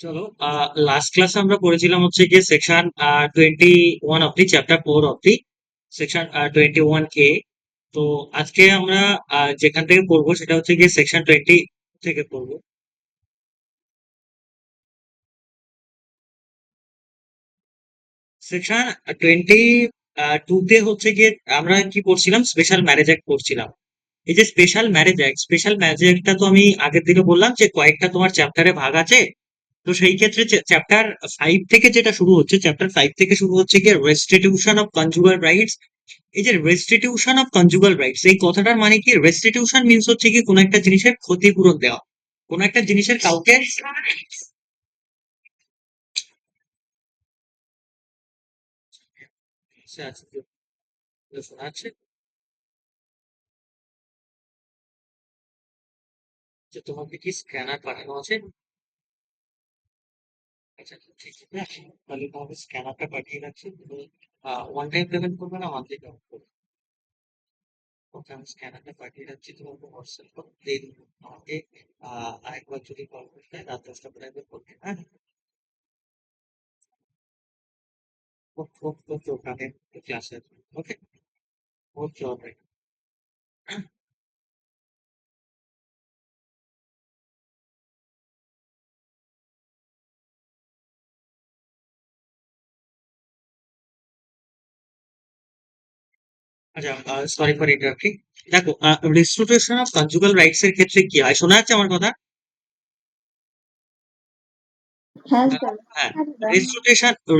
চলো, লাস্ট ক্লাসে আমরা পড়েছিলাম হচ্ছে গিয়ে সেকশন 21 অব্দি, চ্যাপ্টার 4 অব্দি, সেকশন 21A। তো আজকে আমরা যেখান থেকে পড়বো সেটা হচ্ছে গিয়ে সেকশন 20 থেকে পড়বো। সেকশন 22 তে হচ্ছে গিয়ে আমরা কি পড়ছিলাম, স্পেশাল ম্যারেজ অ্যাক্ট পড়ছিলাম। এই যে স্পেশাল ম্যারেজ অ্যাক্টটা তো আমি আগের দিনে বললাম যে কয়েকটা তোমার চ্যাপ্টারে ভাগ আছে। তো সেই ক্ষেত্রে চ্যাপ্টার 5 থেকে যেটা শুরু হচ্ছে, চ্যাপ্টার 5 থেকে শুরু হচ্ছে গিয়ে রেস্টিটিউশন অফ কনজুগাল রাইটস। এই যে রেস্টিটিউশন অফ কনজুগাল রাইটস, এই কথাটার মানে কি? রেস্টিটিউশন মিন্স হচ্ছে কি কোনো একটা জিনিসের ক্ষতিপূরণ দেওয়া, কোনো একটা জিনিসের কাউকে। আচ্ছা, আচ্ছা, শোনা যাচ্ছে যে তোমাকে কি স্ক্যানার পাঠানো আছে? আচ্ছা, ঠিক আছে, তাহলে তোমাকে স্ক্যানারটা পাঠিয়ে রাখছি। তুমি ওয়ান টাইম পেমেন্ট করবে না মান্থলি পেমেন্ট করবে? ওকে, আমি স্ক্যানারটা পাঠিয়ে রাখছি তোমাকে হোয়াটসঅ্যাপ করো, দেন আমাকে আরেকবার যদি কল করতে হয় রাত 10টা পরে একবার করবে, হ্যাঁ? ওকে, ওকে, ওকে, ওকে, আমি ক্লাসে আছি। ওকে, ওকে, অলরাইট। আচ্ছা, সরি ফর ইন্টারাপ্টিং। দেখো, রেস্টোরেশন অফ কনজুগাল রাইটস এর ক্ষেত্রে কি হয়, শোনা যাচ্ছে আমার কথা? হ্যাঁ আহ, স্যার। হ্যাঁ,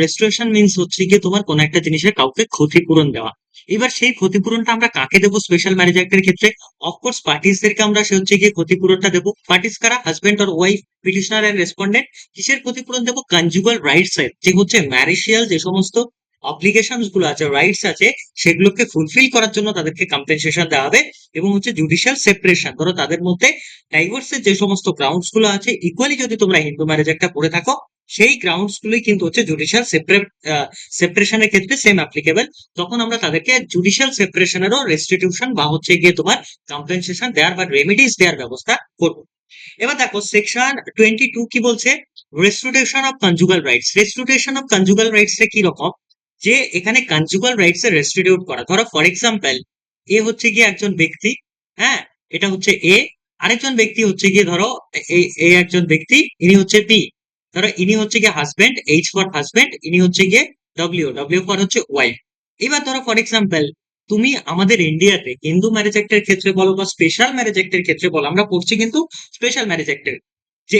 রেস্টোরেশন মিন্স হচ্ছে গিয়ে তোমার কোন একটা জিনিসের কাউকে ক্ষতিপূরণ দেওয়া। এবার সেই ক্ষতিপূরণটা আমরা কাকে দেবো স্পেশাল ম্যারেজ অ্যাক্টের ক্ষেত্রে? অফকোর্স পার্টিসদেরকে আমরা সে হচ্ছে গিয়ে ক্ষতিপূরণটা দেবো। পার্টিস কারা? হাজবেন্ড আর ওয়াইফ, পিটিশনার এন্ড রেসপন্ডেন্ট। কিসের ক্ষতিপূরণ দেবো? কনজুগাল রাইটস এর, যে হচ্ছে ম্যারিশিয়াল যে সমস্ত অব্লিগেশনস গুলো আছে, রাইটস আছে, সেগুলোকে ফুলফিল করার জন্য তাদেরকে কম্পেনসেশন দেওয়া হবে। এবং হচ্ছে জুডিশিয়াল সেপারেশন, ধরো তাদের মধ্যে ডাইভোর্সের যে সমস্ত গ্রাউন্ডস গুলো আছে, ইকুয়ালি যদি তোমরা হিন্দু ম্যারেজ একটা পড়ে থাকো, সেই গ্রাউন্ডস গুলোই কিন্তু হচ্ছে জুডিশিয়াল সেপারেশনের ক্ষেত্রে সেম অ্যাপ্লিকেবল। তখন আমরা তাদেরকে জুডিশিয়াল সেপারেশনেরও রেস্টিটিউশন বা হচ্ছে গিয়ে তোমার কম্পেনসেশন দেওয়ার বা রেমিডিস দেওয়ার ব্যবস্থা করবো। এবার দেখো সেকশন 22 কি বলছে? Restitution of conjugal rights. Restitution of conjugal rights এ কি রকম? যে এখানে কনজুগাল রাইটস এ রেস্টিটিউট করা, ধরো ফর এক্সাম্পল এ হচ্ছে গিয়ে একজন ব্যক্তি, হ্যাঁ, এটা হচ্ছে এ। আরেকজন ব্যক্তি হচ্ছে গিয়ে ধরো এ একজন ব্যক্তি, ইনি হচ্ছে পি। ধরো ইনি হচ্ছে গিয়ে হাজবেন্ড, এইচ ফর হাজবেন্ড, ইনি হচ্ছে গিয়ে ডব্লিউ, ডব্লিউ ফর হচ্ছে ওয়াইফ। এবার ধরো ফর এক্সাম্পল তুমি আমাদের ইন্ডিয়াতে হিন্দু ম্যারেজ অ্যাক্টের ক্ষেত্রে বলো বা স্পেশাল ম্যারেজ অ্যাক্টের ক্ষেত্রে বলো, আমরা পড়ছি কিন্তু স্পেশাল ম্যারেজ অ্যাক্টের, যে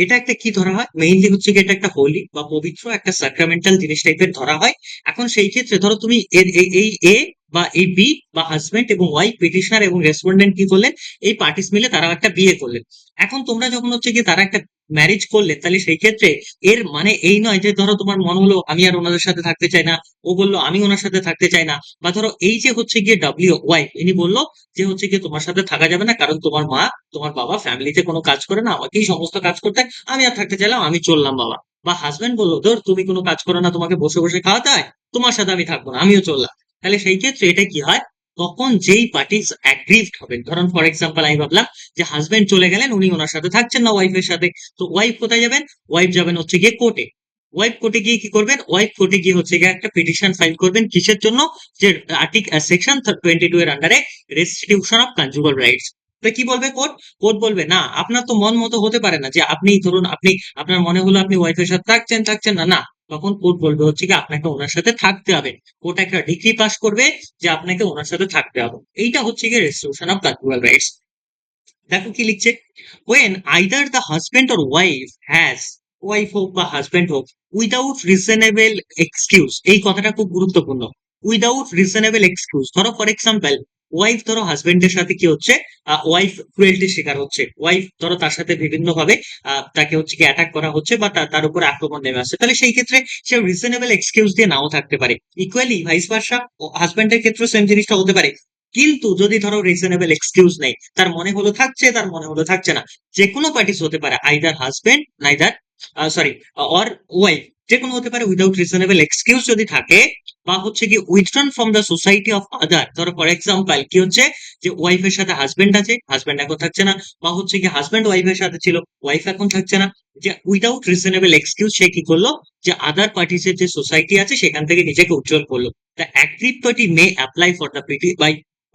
এটা একটা কি ধরা হয় মেইনলি হচ্ছে কি, এটা একটা হোলি বা পবিত্র একটা সাক্রামেন্টাল জিনিস টাইপের ধরা হয়। এখন সেই ক্ষেত্রে ধরো তুমি এই এ বা এই বি বা হাজবেন্ড এবং ওয়াইফ, পিটিশনার এবং রেসপন্ডেন্ট কি করলেন? এই পার্টিস মিলে তারা একটা বিয়ে করলেন। এখন তোমরা যখন হচ্ছে কি তারা একটা ম্যারেজ করলেন, তাহলে সেই ক্ষেত্রে এর মানে এই নয় যে ধরো তোমার মন হলো আমি আর ওনাদের সাথে থাকতে চাই না, ও বললো আমি ওনার সাথে থাকতে চাই না, বা ধরো এই যে হচ্ছে গিয়ে ডাব্লিউ ওয়াইফ, ইনি বললো যে হচ্ছে গিয়ে তোমার সাথে থাকা যাবে না কারণ তোমার মা, তোমার বাবা ফ্যামিলিতে কোনো কাজ করে না, আমাকেই সমস্ত কাজ করতে হয়, আমি আর থাকতে চাইলাম, আমি চললাম বাবা। বা হাজবেন্ড বললো ধর তুমি কোনো কাজ করো না, তোমাকে বসে বসে খাওয়াতে হয়, তোমার সাথে আমি থাকবো না, আমিও চললাম। তাহলে সেই ক্ষেত্রে এটা কি হয়? তখন যেই পার্টিস অ্যাগ্রিভড হবেন, ধরুন ফর এক্সাম্পল আমি ভাবলাম যে হাজবেন্ড চলে গেলেন, উনি ওনার সাথে থাকছেন না ওয়াইফের সাথে। তো ওয়াইফ কোথায় যাবেন? ওয়াইফ যাবেন হচ্ছে গিয়ে কোর্টে। ওয়াইফ কোর্টে গিয়ে কি করবেন? ওয়াইফ কোর্টে গিয়ে হচ্ছে গিয়ে একটা পিটিশন ফাইল করবেন, কিসের জন্য? যে সেকশন 22 এর আন্ডারে রেস্টিটিউশন অফ কনজুগাল রাইটস। তো কি বলবে কোর্ট? কোর্ট বলবে না, আপনার তো মন মতো হতে পারে না, যে আপনি ধরুন আপনি, আপনার মনে হলো আপনি ওয়াইফের সাথে থাকছেন, থাকছেন না, না। তখন কোর্ট বলবে হচ্ছে কি আপনাকে ওনার সাথে থাকতে হবে। কোর্ট একটা ডিগ্রি পাস করবে যে আপনাকে ওনার সাথে থাকতে হবে। এইটা হচ্ছে গিয়ে রেস্টিটিউশন অফ কনজুগাল রাইটস। দেখো কি লিখছে, when either the husband or wife has, wife হোক বা হাজবেন্ড হোক, উইদাউট রিজনেবল এক্সকিউজ, এই কথাটা খুব গুরুত্বপূর্ণ। উইদাউট রিজনেবল এক্সকিউজ, ধরো ফর এক্সাম্পল ওয়াইফ ধরো হাজবেন্ডের সাথে কি হচ্ছে, ওয়াইফ ক্রুয়েলটির শিকার হচ্ছে, ওয়াইফ ধরো তার সাথে বিভিন্ন ভাবে তাকে হচ্ছে কি অ্যাটাক করা হচ্ছে বা তার উপর আক্রমণ নেমে আসছে, তাহলে সেই ক্ষেত্রে সে রিজনেবল এক্সকিউজ দিয়ে নাও থাকতে পারে। ইকুয়ালি ভাইস ভার্সা, হাজবেন্ডের ক্ষেত্রেও সেম জিনিসটা হতে পারে। কিন্তু যদি ধরো রিজনেবল এক্সকিউজ নেই, তার মনে হলো থাকছে, তার মনে হলো থাকছে না, যে কোনো পার্টিস হতে পারে, either husband neither, sorry, or wife, যে কোনো হতে পারে, উইদাউট রিজনেবল এক্সকিউজ যদি থাকে, বা হচ্ছে কি withdrawn from the society of other, ধরো ফর এক্সাম্পল কি হচ্ছে, যে ওয়াইফের সাথে হাজবেন্ড আছে, হাজবেন্ড এখন থাকছে না, বা হচ্ছে কি হাজবেন্ড ওয়াইফের সাথে ছিল, ওয়াইফ এখন থাকছে না, যে উইদাউট রিজনেবল এক্সকিউজ সে কি করলো, যে আদার পার্টিস এর যে সোসাইটি আছে সেখান থেকে নিজেকে উজ্জ্বল করলো। The aggrieved party may apply for the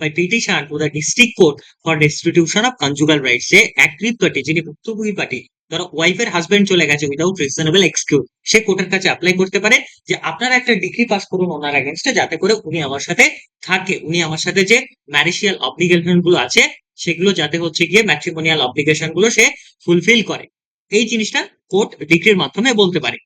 by petition to the district court for restitution of conjugal rights. যে অ্যাগ্রিড পার্টি, যিনি ভুক্তভোগী পার্টি, ধরো ওয়াইফের হাজবেন্ড চলে গেছে উইদাউট রিজনেবল এক্সকিউজ, সে কোর্টের কাছে অ্যাপ্লাই করতে পারে যে আপনারা একটা ডিগ্রি পাস করুন ওনার এগেনস্টে, যাতে করে উনি আমার সাথে থাকে, উনি আমার সাথে যে ম্যারিশিয়াল অব্লিগেশন গুলো আছে সেগুলো যাতে হচ্ছে গিয়ে ম্যাট্রিমোনিয়াল অব্লিগেশন গুলো সে ফুলফিল করে। এই জিনিসটা কোর্ট ডিগ্রির মাধ্যমে বলতে পারে।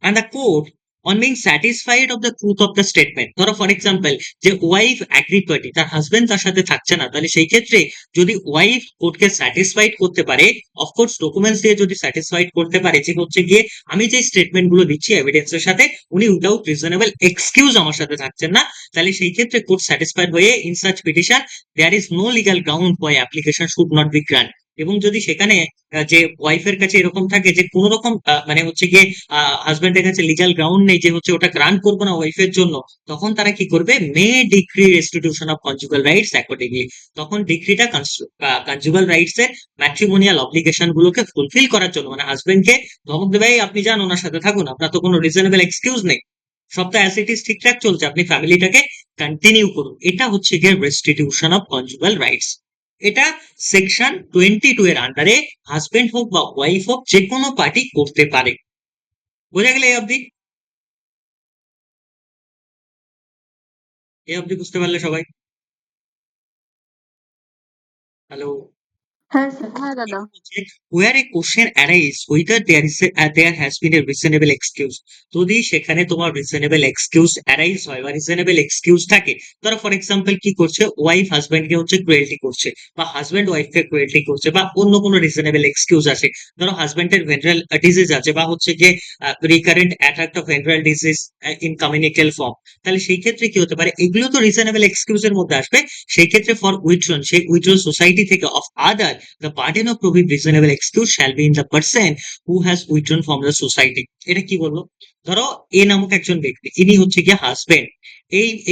And the court, on being satisfied of the truth of the statement, ধরো ফর এক্সাম্পল যে ওয়াইফ অ্যাগ্রিড পার্টি, তার হাজবেন্ড তার সাথে থাকছে না, তাহলে সেই ক্ষেত্রে যদি ওয়াইফ কোর্টকে স্যাটিসফাইড করতে পারে, অফকোর্স ডকুমেন্টস দিয়ে যদি স্যাটিসফাইড করতে পারে যে হচ্ছে গিয়ে আমি যে স্টেটমেন্ট গুলো দিচ্ছি এভিডেন্সের সাথে উনি উইদাউট রিজনেবল এক্সকিউজ আমার সাথে থাকছেন না, তাহলে সেই ক্ষেত্রে কোর্ট স্যাটিসফাইড হয়ে in such petition there is no legal ground why application should not be grant. এবং যদি সেখানে যে ওয়াইফের কাছে এরকম থাকে যে কোন রকম মানে হচ্ছে গিয়ে হাজবেন্ডের কাছে লিগ্যাল গ্রাউন্ড নেই যে হচ্ছে ওটা গ্রান্ট করবো না ওয়াইফের জন্য, তখন তারা কি করবে, may decree restitution of conjugal rights accordingly. তখন ডিক্রিটা কনজুগাল রাইটস এর ম্যাট্রিমোনিয়াল অব্লিগেশন গুলোকে ফুলফিল করার জন্য, মানে হাজবেন্ডকে ধমক দেবে "এই আপনি যান ওনার সাথে থাকুন, আপনার তো কোনো রিজনেবল এক্সকিউজ নেই, সব তো অ্যাজ ইট ইজ ঠিকঠাক চলছে, আপনি ফ্যামিলিটাকে কন্টিনিউ করুন", এটা হচ্ছে গিয়ে রেস্টিটিউশন অফ কনজুগাল রাইটস। এটা সেকশন 22 এর আন্ডারে হাজবেন্ড হোক বা ওয়াইফ হোক যে কোনো পার্টি করতে পারে। বোঝা গেলে এই অবধি? এই অবধি বুঝতে পারলে সবাই? হ্যালো? হ্যাঁ স্যার। হ্যাঁ দাদা। where a question arise whether there has been a reasonable excuse, যদি সেখানে তোমার রিজনেবল এক্সকিউজ অ্যারাইজ হয় বা রিজনেবল এক্সকিউজ থাকে, ধরো ফর এক্সাম্পল কি করছে, ওয়াইফ হাজবেন্ডকে হচ্ছে ক্রুয়েলটি করছে বা হাজবেন্ড ওয়াইফকে ক্রুয়েলটি করছে বা অন্য কোনো রিজনেবল এক্সকিউজ আছে, ধরো হাজবেন্ডের ভেনারেল ডিজিজ আছে বা হচ্ছে যে recurrent attack of venereal disease in communicable form, তাহলে সেই ক্ষেত্রে কি হতে পারে, এগুলো তো রিজনেবল এক্সকিউজের মধ্যে আসবে। সেই ক্ষেত্রে ফর উইথড্রন, সেই উইথড্রন সোসাইটি থেকে of other, the burden of proving reasonable excuse shall be in the person who has withdrawn from the society। এটা কি বললো, ধরো এ নামক একজন ব্যক্তি, ইনি হচ্ছে গিয়ে হাজবেন্ড,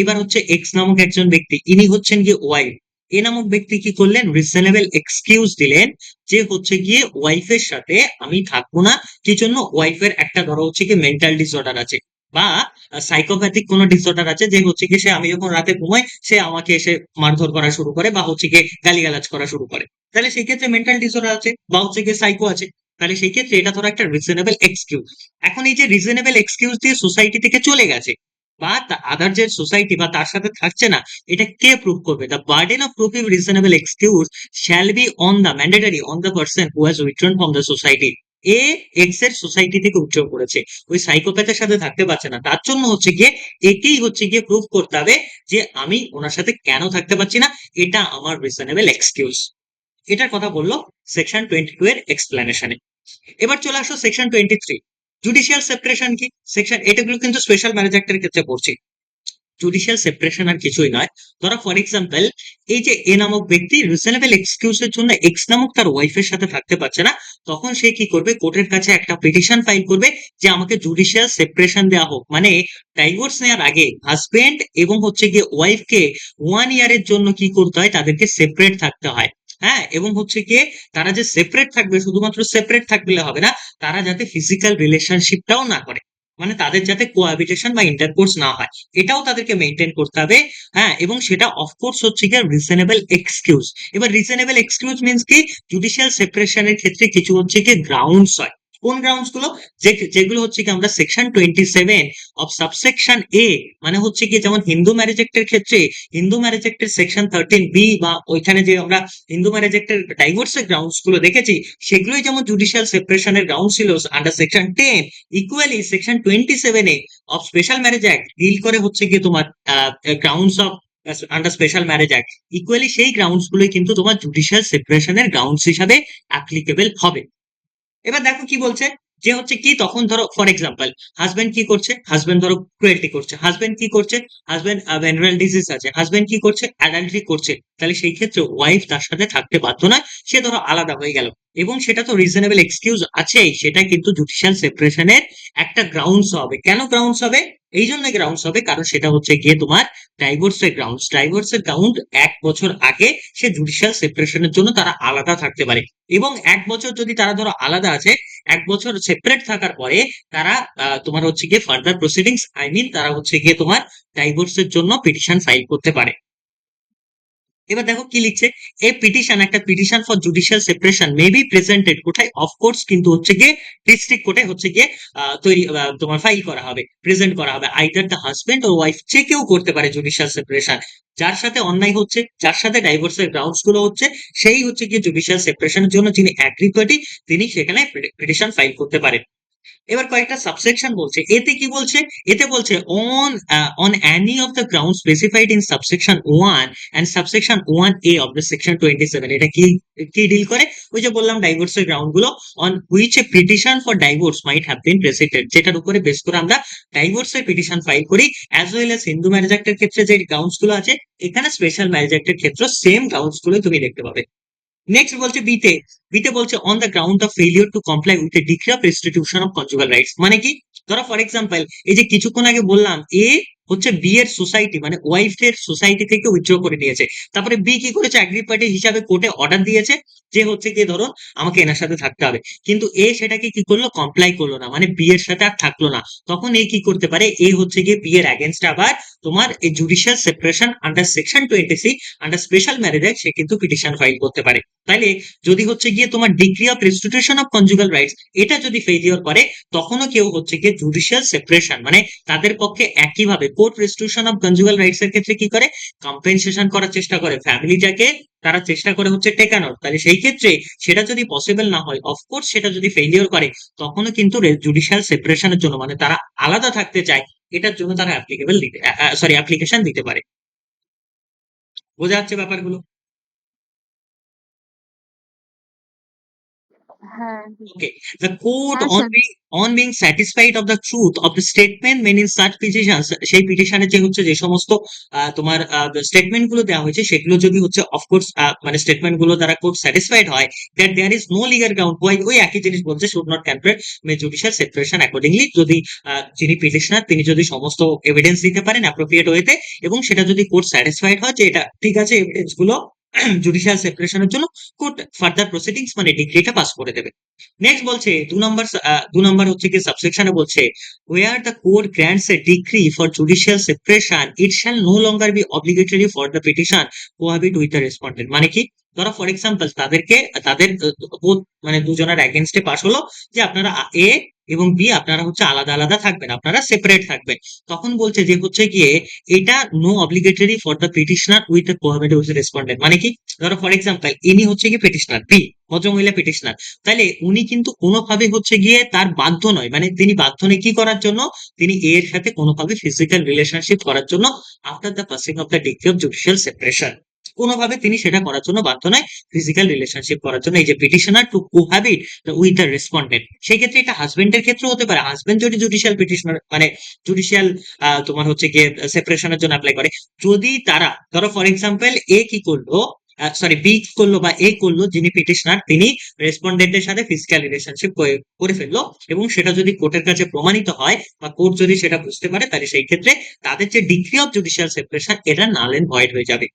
এবার হচ্ছে এক্স নামক একজন ব্যক্তি, ইনি হচ্ছেন গিয়ে ওয়াইফ। এ নামক ব্যক্তি কি করলেন, রিজনেবল এক্সকিউজ দিলেন যে হচ্ছে গিয়ে ওয়াইফের সাথে আমি থাকবো না, কি জন্য, ওয়াইফের একটা ধরো হচ্ছে কি মেন্টাল ডিসঅর্ডার আছে বা সাইকোপ্যাথিক কোনো ডিসঅর্ডার আছে, যে হচ্ছে কি সে, আমি যখন রাতে ঘুমাই সে আমাকে এসে মারধর করা শুরু করে বা হচ্ছে গিয়ে গালিগালাজ করা শুরু করে, তাহলে সেই ক্ষেত্রে মেন্টাল ডিসঅর্ডার আছে বা হচ্ছে গিয়ে সাইকো আছে, তাহলে সেই ক্ষেত্রে এটা ধরো একটা রিজনেবল এক্সকিউজ। এখন এই যে রিজনেবল এক্সকিউজ দিয়ে সোসাইটি থেকে চলে গেছে বা আদার যে সোসাইটি বা তার সাথে থাকছে না, এটা কে প্রুভ করবে, the burden of proofing reasonable excuse shall be on the mandatory on the person who has withdrawn from the society. A x এর সোসাইটি থেকে উইথড্র করেছে, ওই সাইকোপ্যাথের সাথে থাকতে পারছে না, তার জন্য হচ্ছে গিয়ে একেই হচ্ছে গিয়ে প্রুভ করতে হবে যে আমি ওনার সাথে কেন থাকতে পারছি না, এটা আমার রিজনেবল এক্সকিউজ। এটার কথা বললো সেকশন 22 এর এক্সপ্লেনেশনে। এবার চলে আসো সেকশন 23, জুডিশিয়াল সেপারেশন কি। সেকশন এটাগুলো কিন্তু স্পেশাল ম্যারেজ অ্যাক্টের ক্ষেত্রে পড়ছি। জুডিশিয়াল সেপারেশন আর কিছুই নয়, ধরো ফর এক্সাম্পল এই যে এ নামক ব্যক্তি রিজনেবল এক্সকিউজের জন্য এক্স নামক তার ওয়াইফের সাথে থাকতে পারছে না, তখন সে কি করবে, কোর্টের কাছে একটা পিটিশন ফাইল করবে যে আমাকে জুডিশিয়াল সেপারেশন দেওয়া হোক, মানে ডাইভোর্স নেওয়ার আগে হাজবেন্ড এবং হচ্ছে গিয়ে ওয়াইফকে 1 ইয়ারের জন্য কি করতে হয়, তাদেরকে সেপারেট থাকতে হয়। হ্যাঁ, এবং হচ্ছে গিয়ে তারা যে সেপারেট থাকবে, শুধুমাত্র সেপারেট থাকলে হবে না, তারা যাতে ফিজিক্যাল রিলেশনশিপটাও না করে, মানে তাদের যাতে কোহাবিটেশন বা ইন্টারকোর্স না হয়, এটাও তাদেরকে মেনটেন করতে হবে। হ্যাঁ, এবং সেটা অফকোর্স হচ্ছে গিয়ে রিজনেবল এক্সকিউজ। এবার রিজনেবল এক্সকিউজ মিনস কি, জুডিশিয়াল সেপারেশনের ক্ষেত্রে কিছু হচ্ছে গিয়ে গ্রাউন্ডস হয়। কোন গ্রাউন্ডস গুলো, যেগুলো হচ্ছে কি আমরা সেকশন 27 অফ সাবসেকশন এ, মানে হচ্ছে কি যেমন হিন্দু ম্যারেজ অ্যাক্টের ক্ষেত্রে হিন্দু ম্যারেজ অ্যাক্টের সেকশন 13B বা ওইখানে যে আমরা হিন্দু ম্যারেজ অ্যাক্টের ডাইভোর্সের গ্রাউন্ডস গুলো দেখেছি, সেগুলোই যেমন জুডিশিয়াল সেপারেশনের গ্রাউন্ড ছিল under section 10, equally section 27 of special marriage act deal করে হচ্ছে গিয়ে তোমার grounds of under special marriage act, equally সেই গ্রাউন্ডস গুলোই কিন্তু তোমার জুডিশিয়াল সেপারেশনের গ্রাউন্ডস হিসাবে অ্যাপ্লিকেবল হবে। এবার দেখো কি বলছে, যে হচ্ছে কি, তখন ধরো ফর এক্সাম্পল হাজবেন্ড কি করছে, হাজবেন্ড ধরো ক্রুয়েলটি করছে, হাজবেন্ড কি করছে, হাজবেন্ড ভেনারেল ডিজিজ আছে, হাজবেন্ড কি করছে, অ্যাডাল্টারি করছে, তাহলে সেই ক্ষেত্রে ওয়াইফ তার সাথে থাকতে বাধ্য নয়, সে ধরো আলাদা হয়ে গেল, এবং সেটা তো রিজনেবল এক্সকিউজ আছেই, সেটা কিন্তু জুডিশিয়াল সেপারেশনের একটা গ্রাউন্ডস হবে। কেন গ্রাউন্ডস হবে, এই জন্য গ্রাউন্ডস হবে কারণ সেটা হচ্ছে গিয়ে তোমার ডাইভোর্সের গ্রাউন্ডস। ডাইভোর্সের গ্রাউন্ড 1 বছর আগে সে জুডিশিয়াল সেপারেশনের জন্য তারা আলাদা থাকতে পারে, এবং 1 বছর যদি তারা ধরো আলাদা আছে, 1 বছর সেপারেট থাকার পরে তারা তোমার হচ্ছে গিয়ে ফার্দার প্রসিডিংস তারা হচ্ছে গিয়ে তোমার ডাইভোর্সের জন্য পিটিশন ফাইল করতে পারে। এবার দেখো কি লিখছে, এ পিটিশন, একটা petition for judicial separation may be presented কোথায়, অফকোর্স কিন্তু হচ্ছে গিয়ে ডিস্ট্রিক্ট কোর্টে হচ্ছে গিয়ে তোমার ফাইল করা হবে, প্রেজেন্ট করা হবে। আইদার দ্য হাজবেন্ড ও ওয়াইফ, যে কেউ করতে পারে জুডিশিয়াল সেপারেশন। যার সাথে অন্যায় হচ্ছে, যার সাথে ডাইভোর্সের গ্রাউন্ডস গুলো হচ্ছে, সেই হচ্ছে গিয়ে জুডিশিয়াল সেপারেশনের জন্য যিনি অ্যাগ্রি পার্টি, তিনি সেখানে পিটিশন ফাইল করতে পারেন। এবার কয়েকটা সাবসেকশন বলছে, এতে কি বলছে, এতে বলছে on any of the ground specified in subsection 1 and subsection 1A of the section 27। এটা কি কি ডিল করে, ওই যে বললাম ডাইভোর্সের গ্রাউন্ড গুলো, on which a petition for divorce might have been presented, যেটার উপরে বেস করে আমরা ডাইভোর্সের পিটিশন ফাইল করি। As well as Hindu marriage অ্যাক্টের ক্ষেত্রে যে গ্রাউন্ডস গুলো আছে, এখানে স্পেশাল ম্যারেজ অ্যাক্টের ক্ষেত্রে সেম গ্রাউন্ডস গুলো তুমি দেখতে পাবে। নেক্সট বলছে বিতে, বিতে বলছে on the ground of failure to comply with a decree of restitution of conjugal rights. মানে কি, ধরো ফর এক্সাম্পল, এই যে কিছুক্ষণ আগে বললাম এ হচ্ছে বি এর সোসাইটি মানে ওয়াইফ এর সোসাইটি থেকে উইথড্র করে নিয়েছে, তারপরে বি কি করেছে, অ্যাগ্রি পার্টি হিসাবে কোর্টে অর্ডার দিয়েছে যে হচ্ছে কি ধরো আমাকে এনার সাথে থাকতে হবে, কিন্তু এ সেটাকে কি করলো, কমপ্লাই করলো না, মানে বি এর সাথে আর থাকলো না। তখন এ কি করতে পারে, এ হচ্ছে গিয়ে বি এর অ্যাগেনস্ট আবার তোমার এই judicial separation under section 26 under special marriage act সে কিন্তু পিটিশন ফাইল করতে পারে। তাইলে যদি হচ্ছে গিয়ে তোমার degree of restitution of conjugal rights এটা যদি ফেলিওর করে, তখনও কেউ হচ্ছে গিয়ে জুডিশিয়াল সেপারেশন মানে তাদের পক্ষে একইভাবে court restitution of conjugal rights এর ক্ষেত্রে কি করে, কম্পেনসেশন করার চেষ্টা করে, ফ্যামিলিটাকে তারা চেষ্টা করে হচ্ছে টেকানোর। তাহলে সেই ক্ষেত্রে সেটা যদি পসিবল না হয়, অফকোর্স সেটা যদি ফেলিওর করে, তখনও কিন্তু জুডিশিয়াল সেপারেশনের জন্য মানে তারা আলাদা থাকতে চায়, এটার জন্য তারা অ্যাপ্লিকেবল দিতে অ্যাপ্লিকেশন দিতে পারে। বোঝা যাচ্ছে ব্যাপারগুলো? হ্যাঁ Okay. The court হ্যাঁ sir. on being satisfied of the truth of the statement made in such petitions, সেই পিটিশনে যে হচ্ছে যে সমস্ত তোমার স্টেটমেন্ট গুলো দেওয়া হয়েছে, সেগুলো যদি হচ্ছে অফকোর্স মানে স্টেটমেন্ট গুলো দ্বারা কোর্ট স্যাটিসফাইড হয়, that there is no legal ground why, ওই একই জিনিস বলছে, should not camped may judicial separation accordingly, যদি যিনি পিটিশনার তিনি যদি সমস্ত এভিডেন্স দিতে পারেন অ্যাপ্রোপ্রিয়েট ওয়েতে, এবং সেটা যদি কোর্ট স্যাটিসফাইড হয় যে এটা ঠিক আছে, এভিডেন্স গুলো জুডিশিয়াল সেপারেশনের জন্য কোর্ট ফার্দার প্রসিডিংস মানে ডিগ্রিটা পাস করে দেবে। নেক্সট বলছে 2 নম্বর হচ্ছে কি সাবসেকশনে বলছে, where the court grants a decree for judicial separation it shall no longer be obligatory for the petition cohabit with the respondent। মানে কি, ধরো ফর এক্সাম্পল তাদেরকে তাদের মানে দুজনের এগেনস্টে পাস হলো যে আপনারা এ এবং বি আপনারা হচ্ছে আলাদা আলাদা থাকবেন, আপনারা সেপারেট থাকবেন। তখন বলছে যে হচ্ছে গিয়ে এটা no obligatory for the petitioner with the cohabit with respondent. মানে কি, ধরো ফর এক্সাম্পল ইনি হচ্ছে কি পিটিশনার বি, ভদ্রমহিলা পিটিশনার, তাহলে উনি কিন্তু কোনোভাবে হচ্ছে গিয়ে তার বাধ্য নয়, মানে তিনি বাধ্য নেই কি করার জন্য, তিনি এর সাথে কোনোভাবে ফিজিক্যাল রিলেশনশিপ করার জন্য after the passing of the degree of judicial separation, কোনোভাবে তিনি সেটা করার জন্য বাধ্য নয়, ফিজিক্যাল রিলেশনশিপ করার জন্য। এই যে petitioner to cohabit with the respondent, সেই ক্ষেত্রে এটা হাজবেন্ডের ক্ষেত্রে হতে পারে, হাজবেন্ড যদি জুডিশিয়াল পিটিশনার মানে জুডিশিয়াল তোমার হচ্ছে গিয়ে সেপারেশনের জন্য অ্যাপ্লাই করে, যদি তারা ধরো ফর এক্সাম্পল এ কি করলো, সরি বি করলো বা এ করলো, যিনি পিটিশনার তিনি রেসপন্ডেন্টের সাথে ফিজিক্যাল রিলেশনশিপ করে ফেললো, এবং সেটা যদি কোর্টের কাছে প্রমাণিত হয় বা কোর্ট যদি সেটা বুঝতে পারে, তাহলে সেই ক্ষেত্রে তাদের যে ডিগ্রি অফ জুডিশিয়াল সেপারেশন এটা নাল এন্ড ভয়েড হয়ে যাবে।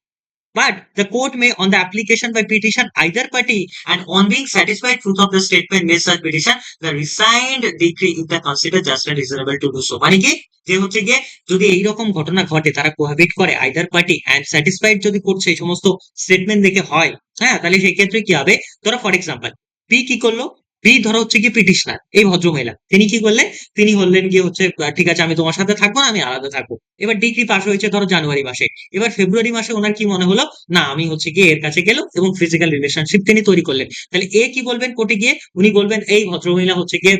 But the court may, on the application by petition either party, and on being satisfied truth of the statement made such petition, the resigned decree if they consider just and reasonable to do so। মানে কি, যে হচ্ছে গিয়ে যদি এইরকম ঘটনা ঘটে, তারা কোহাবিট করে আইদার পার্টি অ্যান্ড স্যাটিসফাইড যদি কোর্ট সেই সমস্ত স্টেটমেন্ট দেখে হয়, হ্যাঁ, তাহলে সেই ক্ষেত্রে কি হবে, ধরো ফর এক্সাম্পল বি কি করলো, বি ধরো হচ্ছে কি পিটিশনার এই ভদ্রমহিলা, তিনি কি করলেন, তিনি বললেন গিয়ে হচ্ছে ঠিক আছে আমি তোমার সাথে থাকবো না, আমি আলাদা থাকবো। এবার ডিগ্রি পাস হয়েছে ধরো জানুয়ারি মাসে, এবার ফেব্রুয়ারি মাসে ওনার কি মনে হলো, না আমি হচ্ছে গিয়ে এর কাছে গেল এবং ফিজিক্যাল রিলেশনশিপ তিনি তৈরি করলেন। তাহলে এ কি বলবেন কোর্টে গিয়ে, উনি বলবেন এই ভদ্রমহিলা হচ্ছে গিয়ে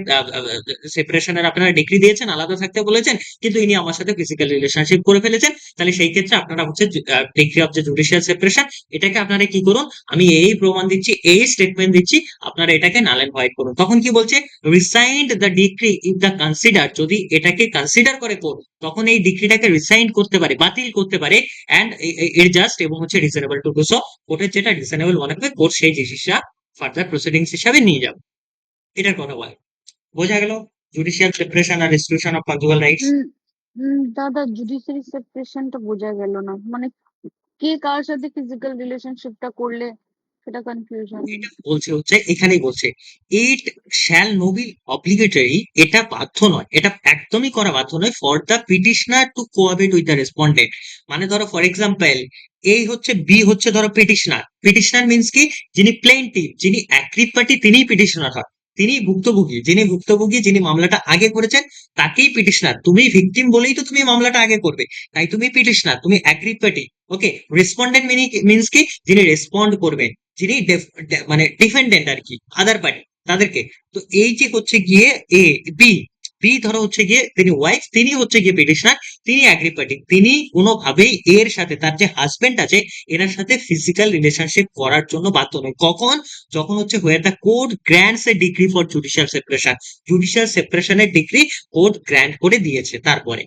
সেপারেশনের আপনারা ডিগ্রি দিয়েছেন, আলাদা থাকতে বলেছেন, কিন্তু ইনি আমার সাথে ফিজিক্যাল রিলেশনশিপ করে ফেলেছেন। তাহলে সেই ক্ষেত্রে আপনারা হচ্ছে ডিগ্রি অফ যে জুডিশিয়াল সেপারেশন এটাকে আপনারা কি করুন, আমি এই প্রমাণ দিচ্ছি, এই স্টেটমেন্ট দিচ্ছি, আপনারা এটাকে নাল এন্ড ভয়েড করুন। তখন কি বলছে, rescind the degree if the consider, যদি এটাকে কনসিডার করে কোর্ট, তখন এই ডিগ্রিটাকে রিসাইন করতে পারে, বাতিল করতে পারে, অ্যান্ড এর জাস্ট এবং হচ্ছে রিজনেবল টু ডু সো, কোর্টের যেটা রিজনেবল মনে হবে কোর্ট সেই জিনিসটা ফার্দার প্রসিডিংস হিসাবে নিয়ে যাবে। এটার কথা বলে। বোঝা গেল জুডিশিয়াল সেপারেশন আর রেস্টিটিউশন অফ কনজুগাল রাইটস। উম, দাদা জুডিশিয়ারি সেপারেশনটা বোঝা গেল না, মানে কে কার সাথে ফিজিক্যাল রিলেশনশিপটা করলে সেটা কনফিউশন। এটা বলছে হচ্ছে এখানেই বলছে it shall no be obligatory, এটা বাধ্য নয়, এটা একদমই করা বাধ্য নয় for the petitioner to cohabit with the respondent. মানে ধরো ফর এক্সাম্পল এই হচ্ছে বি হচ্ছে ধরো পিটিশনার, পিটিশনার মিন্স কি, যিনি প্লেন্টিভ, যিনি অ্যাগ্রিড পার্টি তিনিই পিটিশনার হয়, তিনি ভুক্তভোগী, যিনি ভুক্তভোগী যিনি মামলাটা আগে করেছেন তাকেই পিটিশনার, তুমি ভিকটিম বলেই তো তুমি মামলাটা আগে করবে, তাই তুমি পিটিশনার, তুমি অ্যাগ্রিড পার্টি। ওকে, রেসপন্ডেন্ট মিনস কি, যিনি রেসপন্ড করবেন, যিনি মানে ডিফেন্ডেন্ট আর কি, আদার পার্টি তাদেরকে। তো এই যে হচ্ছে গিয়ে এ বি, বি ধরো হচ্ছে গিয়ে তিনি ওয়াইফ, তিনি হচ্ছে গিয়ে পিটিশনার, তিনি অ্যাগ্রি পার্টি, তিনি কোনোভাবেই এর সাথে তার যে হাজবেন্ড আছে এনার সাথে ফিজিক্যাল রিলেশনশিপ করার জন্য বাধ্য নয়। কখন? যখন হচ্ছে where the court grants a degree for judicial separation, judicial সেপারেশনের ডিগ্রি কোর্ট গ্র্যান্ট করে দিয়েছে তারপরে।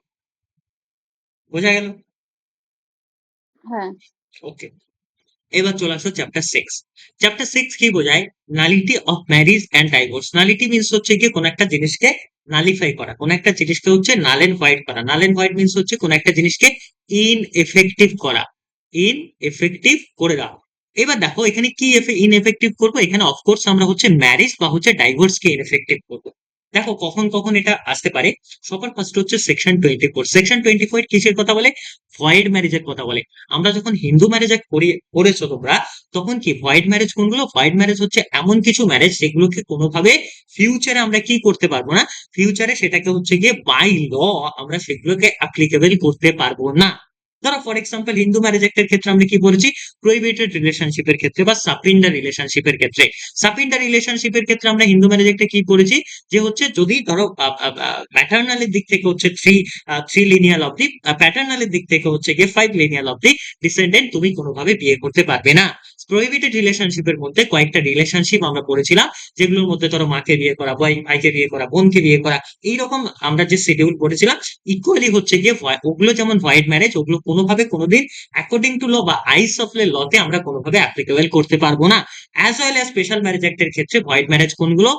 বোঝা গেল? হ্যাঁ। ওকে, এবার চলে আসো চ্যাপ্টার 6। চ্যাপ্টার 6 কি বোঝায়? Nullity of marriage and divorce. Nullity means হচ্ছে কি কোন একটা জিনিসকে নালিফাই করা, কোন একটা জিনিসকে হচ্ছে নাল এন্ড হোয়াইট করা। নাল এন্ড হোয়াইট মিন্স হচ্ছে কোন একটা জিনিসকে ইনএফেক্টিভ করা, ইনএফেক্টিভ করে দেওয়া। এবার দেখো এখানে কি ইনএফেক্টিভ করবো, এখানে অফকোর্স আমরা হচ্ছে ম্যারিজ বা হচ্ছে ডাইভোর্স কে ইনএফেক্টিভ করবো। দেখো কখন কখন এটা আসতে পারে। সবার ফার্স্ট হচ্ছে সেকশন 24। সেকশন 24 কিসের কথা বলে? ভয়েড ম্যারেজের কথা বলে। আমরা যখন হিন্দু ম্যারেজ অ্যাক্ট করেছো তোমরা, তখন কি ভয়েড ম্যারেজ কোনগুলো? ভয়েড ম্যারেজ হচ্ছে এমন কিছু ম্যারেজ যেগুলোকে কোনোভাবে ফিউচারে আমরা কি করতে পারবো না, ফিউচারে সেটাকে হচ্ছে গিয়ে বাই ল আমরা সেগুলোকে অ্যাপ্লিকেবল করতে পারবো না। ধরো ফর এক্সাম্পল হিন্দু ম্যারেজ অ্যাক্টের ক্ষেত্রে আমরা কি বলেছি, প্রহিবিটেড রিলেশনশিপের ক্ষেত্রে বা সাপিন্ডার রিলেশনশিপের ক্ষেত্রে, সাপিন্ডার রিলেশনশিপের ক্ষেত্রে আমরা হিন্দু ম্যারেজ অ্যাক্টে কি করেছি, যে হচ্ছে যদি ধরো ম্যাটার্নালের দিক থেকে হচ্ছে থ্রি লিনিয়াল অব্দি, প্যাটার্নালের দিক থেকে হচ্ছে গিয়ে 5 লিনিয়াল অব্দি ডিসেন্ডেন্ট তুমি কোনোভাবে বিয়ে করতে পারবে না। প্রহিবিটেড রিলেশনশিপের মধ্যে কয়েকটা রিলেশনশিপ আমরা পড়েছিলাম, যেগুলোর মধ্যে ধরো মাকে বিয়ে করা, ভাইকে বিয়ে করা, বোনকে বিয়ে করা, এইরকম আমরা যে শিডিউল করেছিলাম, ইকুয়ালি হচ্ছে গিয়ে ওগুলো যেমন ভয়েড ম্যারেজ, ওগুলো কোনোভাবে কোনোদিন অ্যাকর্ডিং টু ল বা আইস অফ লতে আমরা কোনোভাবে অ্যাপ্লিকেবল করতে পারবো না। As well as special marriage অ্যাক্টের ক্ষেত্রে ভয়েড ম্যারেজ কোনগুলো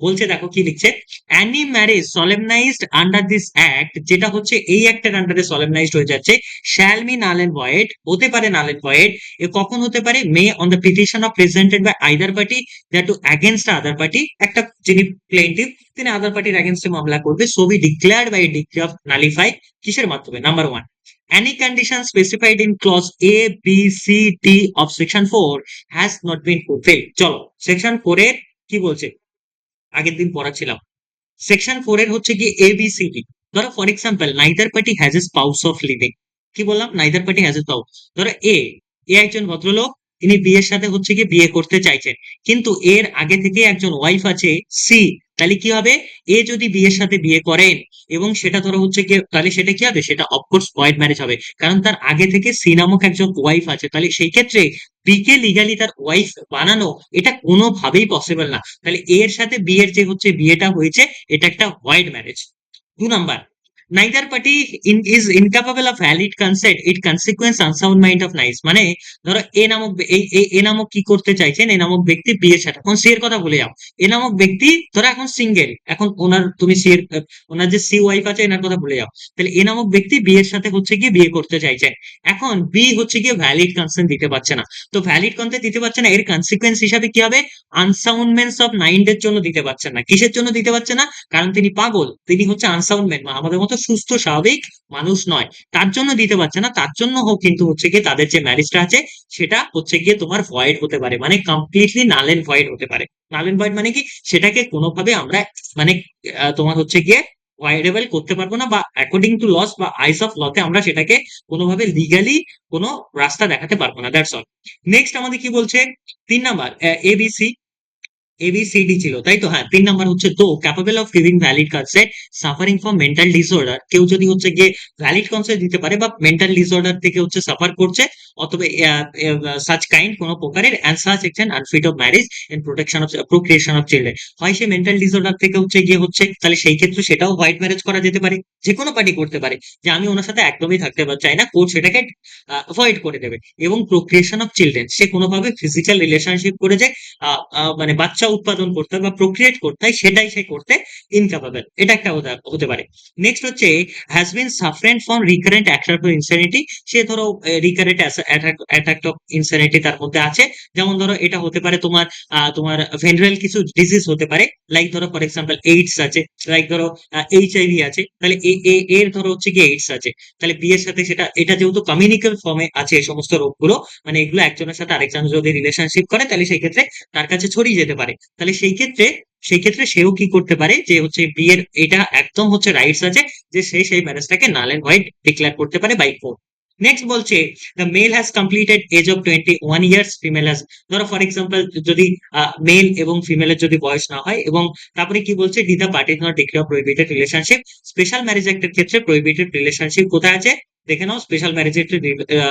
বলছে, দেখো কি লিখছে, any marriage solemnized under this act, যেটা হচ্ছে এই অ্যাক্টের আন্ডারে সলেমনাইজড হয়ে যাচ্ছে, shall be null and void, হতে পারে নাল এন্ড ভয়েড। এ কখন হতে পারে? May on the petition of presented by either party that to against other party, একটা যিনি প্লেন্টিভ তিনি আদার পার্টির অ্যাগেনস্টে মামলা করবে, so B declared by degree of nullify, কিসের মাধ্যমে? Number 1, any condition specified in clause A, B, C, D of section 4 has not been fulfilled. চলো সেকশন 4 এর কি বলছে, আগের দিন পড়াচ্ছিলাম। সেকশন 4 এর হচ্ছে কি এ বি সি ডি। ধরো for example neither party has a spouse of living, কি বললাম? Neither party has a spouse. ধরো এ, একজন ভদ্রলোক, তিনি বিয়ের সাথে হচ্ছে কি বিয়ে করতে চাইছেন, কিন্তু এর আগে থেকে একজন ওয়াইফ আছে সি, তাহলে কি হবে? এ যদি বিয়ের সাথে বিয়ে করেন এবং সেটা ধরো হচ্ছে কি, তাহলে সেটা কি হবে? সেটা অফকোর্স ভয়েড ম্যারেজ হবে, কারণ তার আগে থেকে সি নামক একজন ওয়াইফ আছে। তাহলে সেই ক্ষেত্রে বি কে লিগালি তার ওয়াইফ বানানো এটা কোনোভাবেই পসিবল না। তাহলে এর সাথে বি এর যে হচ্ছে বিয়েটা হয়েছে এটা একটা void marriage. 2 number, neither party is incapable of valid consent, it consequence unsound mind of nice। মানে ধরো এ নামক এ নামক কি করতে চাইছেন, এ নামক ব্যক্তি বিয়ের সাথে, এখন সি এর কথা বলে যাও, এ নামক ব্যক্তি ধরো এখন সিঙ্গেল, এখন ওনার তুমি সি এর ওনার যে সি ওয়াইফ আছে এনার কথা বলে যাও, তাহলে এ নামক ব্যক্তি বিয়ের সাথে হচ্ছে গিয়ে বিয়ে করতে চাইছেন, এখন বি হচ্ছে গিয়ে ভ্যালিড কনসেন্ট দিতে পারছে না। তো ভ্যালিড কনসেন্ট দিতে পারছে না, এর কনসিকুয়েন্স হিসাবে কি হবে? আনসাউন্ডনেস অফ মাইন্ড এর জন্য দিতে পারছেন না। কিসের জন্য দিতে পারছে না? কারণ তিনি পাগল, তিনি হচ্ছে আনসাউন্ড ম্যান, আমাদের মতো সুস্থ স্বাভাবিক মানুষ নয়, তার জন্য দিতে পারছে না। তার জন্য হোক কিন্তু হচ্ছে গিয়ে তাদের যে ম্যারেজটা আছে সেটা হচ্ছে গিয়ে তোমার ভয়েড হতে পারে, মানে কমপ্লিটলি নাল এন্ড ভয়েড হতে পারে। নাল এন্ড ভয়েড মানে কি, সেটাকে কোনোভাবে আমরা মানে তোমার হচ্ছে গিয়ে ভয়েডেবল করতে পারবো না, বা অ্যাকর্ডিং টু লস বা আইস অফ লতে আমরা সেটাকে কোনোভাবে লিগালি কোনো রাস্তা দেখাতে পারবো না। That's all. নেক্সট আমাদের কি বলছে? 3 নাম্বার, এবিসি, এবিসিডি ছিল তাই তো? হ্যাঁ, 3 নাম্বার হচ্ছে তো capable of giving valid consent suffering from mental disorder, কেউ যদি হচ্ছে গিয়ে ভ্যালিড কনসেন্ট দিতে পারে বা মেন্টাল ডিসঅর্ডার থেকে হচ্ছে সাফার করছে, অথবা সাচ কাইন্ড কোনো প্রকারের and such extend unfit of marriage and protection of procreation of children, হয় সে মেন্টাল ডিসঅর্ডার থেকে হচ্ছে গিয়ে হচ্ছে, তাহলে সেই ক্ষেত্রে সেটাও হোয়াইট ম্যারেজ করা যেতে পারে। যে কোনো পার্টি করতে পারে যে আমি ওনার সাথে একদমই থাকতে চাই না, কোর্ট সেটাকে অ্যাভয়েড করে দেবে। এবং প্রোক্রিয়েশন অফ চিলড্রেন, সে কোনোভাবে ফিজিক্যাল রিলেশনশিপ করে যে মানে বাচ্চা উৎপাদন করতে হয় বা প্রক্রিয়েট করতে হয় সেটাই সে করতে ইনক্যাপাবল, এটা একটা হতে পারে। নেক্সট হচ্ছে has been suffering from recurrent attack of insanity, সে ধরো রিকারেন্ট অ্যাটাক অফ ইনসেনিটি তার মধ্যে আছে। যেমন ধরো এটা হতে পারে তোমার তোমার ভেনারেল কিছু ডিজিজ হতে পারে, লাইক ধরো ফর এক্সাম্পল এইডস আছে, লাইক ধরো এইচআইভি আছে, তাহলে এর ধরো হচ্ছে কি এইডস আছে, তাহলে বি এর সাথে সেটা, এটা যেহেতু কমিউনিকেবল ফর্মে আছে এই সমস্ত রোগগুলো, মানে এগুলো একজনের সাথে আরেকজন যদি রিলেশনশিপ করে তাহলে সেই ক্ষেত্রে তার কাছে ছড়িয়ে যেতে পারে। তাহলে সেই ক্ষেত্রে সেও কি করতে পারে যে হচ্ছে বিয়ের এটা একদম হচ্ছে রাইটস আছে যে সে সেই ম্যারেজটাকে নাল এন্ড হোয়াইট ডিক্লেয়ার করতে পারে বাই কোর্ট। নেক্সট বলছে the male has completed age of 21 years, female has, ধরো ফর এক্সাম্পল যদি মেল এবং ফিমেলের যদি বয়স না হয়, এবং তারপরে কি বলছে ডি the party not declare prohibited relationship. Special marriage অ্যাক্টের ক্ষেত্রে প্রহিবিটেড রিলেশনশিপ কোথায় আছে দেখে নাও, স্পেশাল ম্যারেজ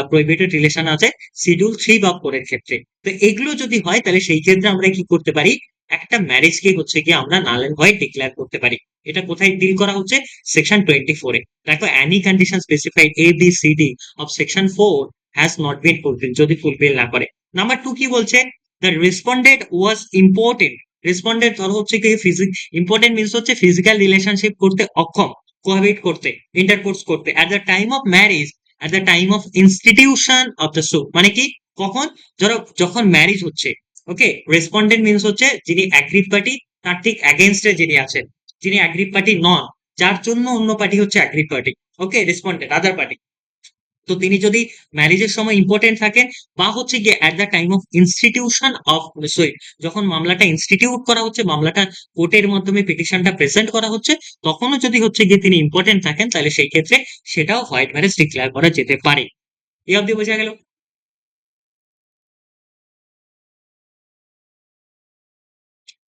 প্রহিবিটেড রিলেশন আছে শিডিউল 3 বা 4 এর ক্ষেত্রে। তো এগুলো যদি হয় তাহলে সেই ক্ষেত্রে আমরা কি করতে পারি, একটা ম্যারেজকে হচ্ছে কি আমরা নাল এন্ড হোয়াইট ডিক্লেয়ার করতে পারি। এটা কোথায় ডিল করা হচ্ছে, সেকশন 24 এ। দেখো any condition specified A B C D of section 4 has not been fulfil, যদি ফুলফিল না করে। নাম্বার 2 কি বলছে, the respondent was impotent. Respondent ধরো হচ্ছে কি ইম্পর্টেন্ট মিনস হচ্ছে ফিজিক্যাল রিলেশনশিপ করতে অক্ষম, কোহাবিট করতে, ইন্টারকোর্স করতে at the time of marriage, at the time of institution of the suit, মানে কি কখন, ধরো যখন ম্যারেজ হচ্ছে। ওকে, রেসপন্ডেন্ট মিনস হচ্ছে যিনি অ্যাগ্রিড পার্টি তার ঠিক অ্যাগেনস্টে যিনি আছেন, যিনি অ্যাগ্রিড পার্টি নন, যার জন্য অন্য পার্টি হচ্ছে অ্যাগ্রিড পার্টি। ওকে, রেসপন্ডেন্ট আদার পার্টি। তো তিনি যদি ম্যারেজের সময় ইম্পর্টেন্ট থাকেন, বা হচ্ছে গিয়ে at the time of institution of sorry, যখন মামলাটা ইনস্টিটিউট করা হচ্ছে, মামলাটা কোর্টের মাধ্যমে পিটিশনটা প্রেজেন্ট করা হচ্ছে, তখনও যদি হচ্ছে গিয়ে তিনি ইম্পর্টেন্ট থাকেন তাহলে সেই ক্ষেত্রে সেটাও হোয়াইট ম্যারেজ ডিক্লেয়ার করা যেতে পারে। এই অবধি বোঝা গেল?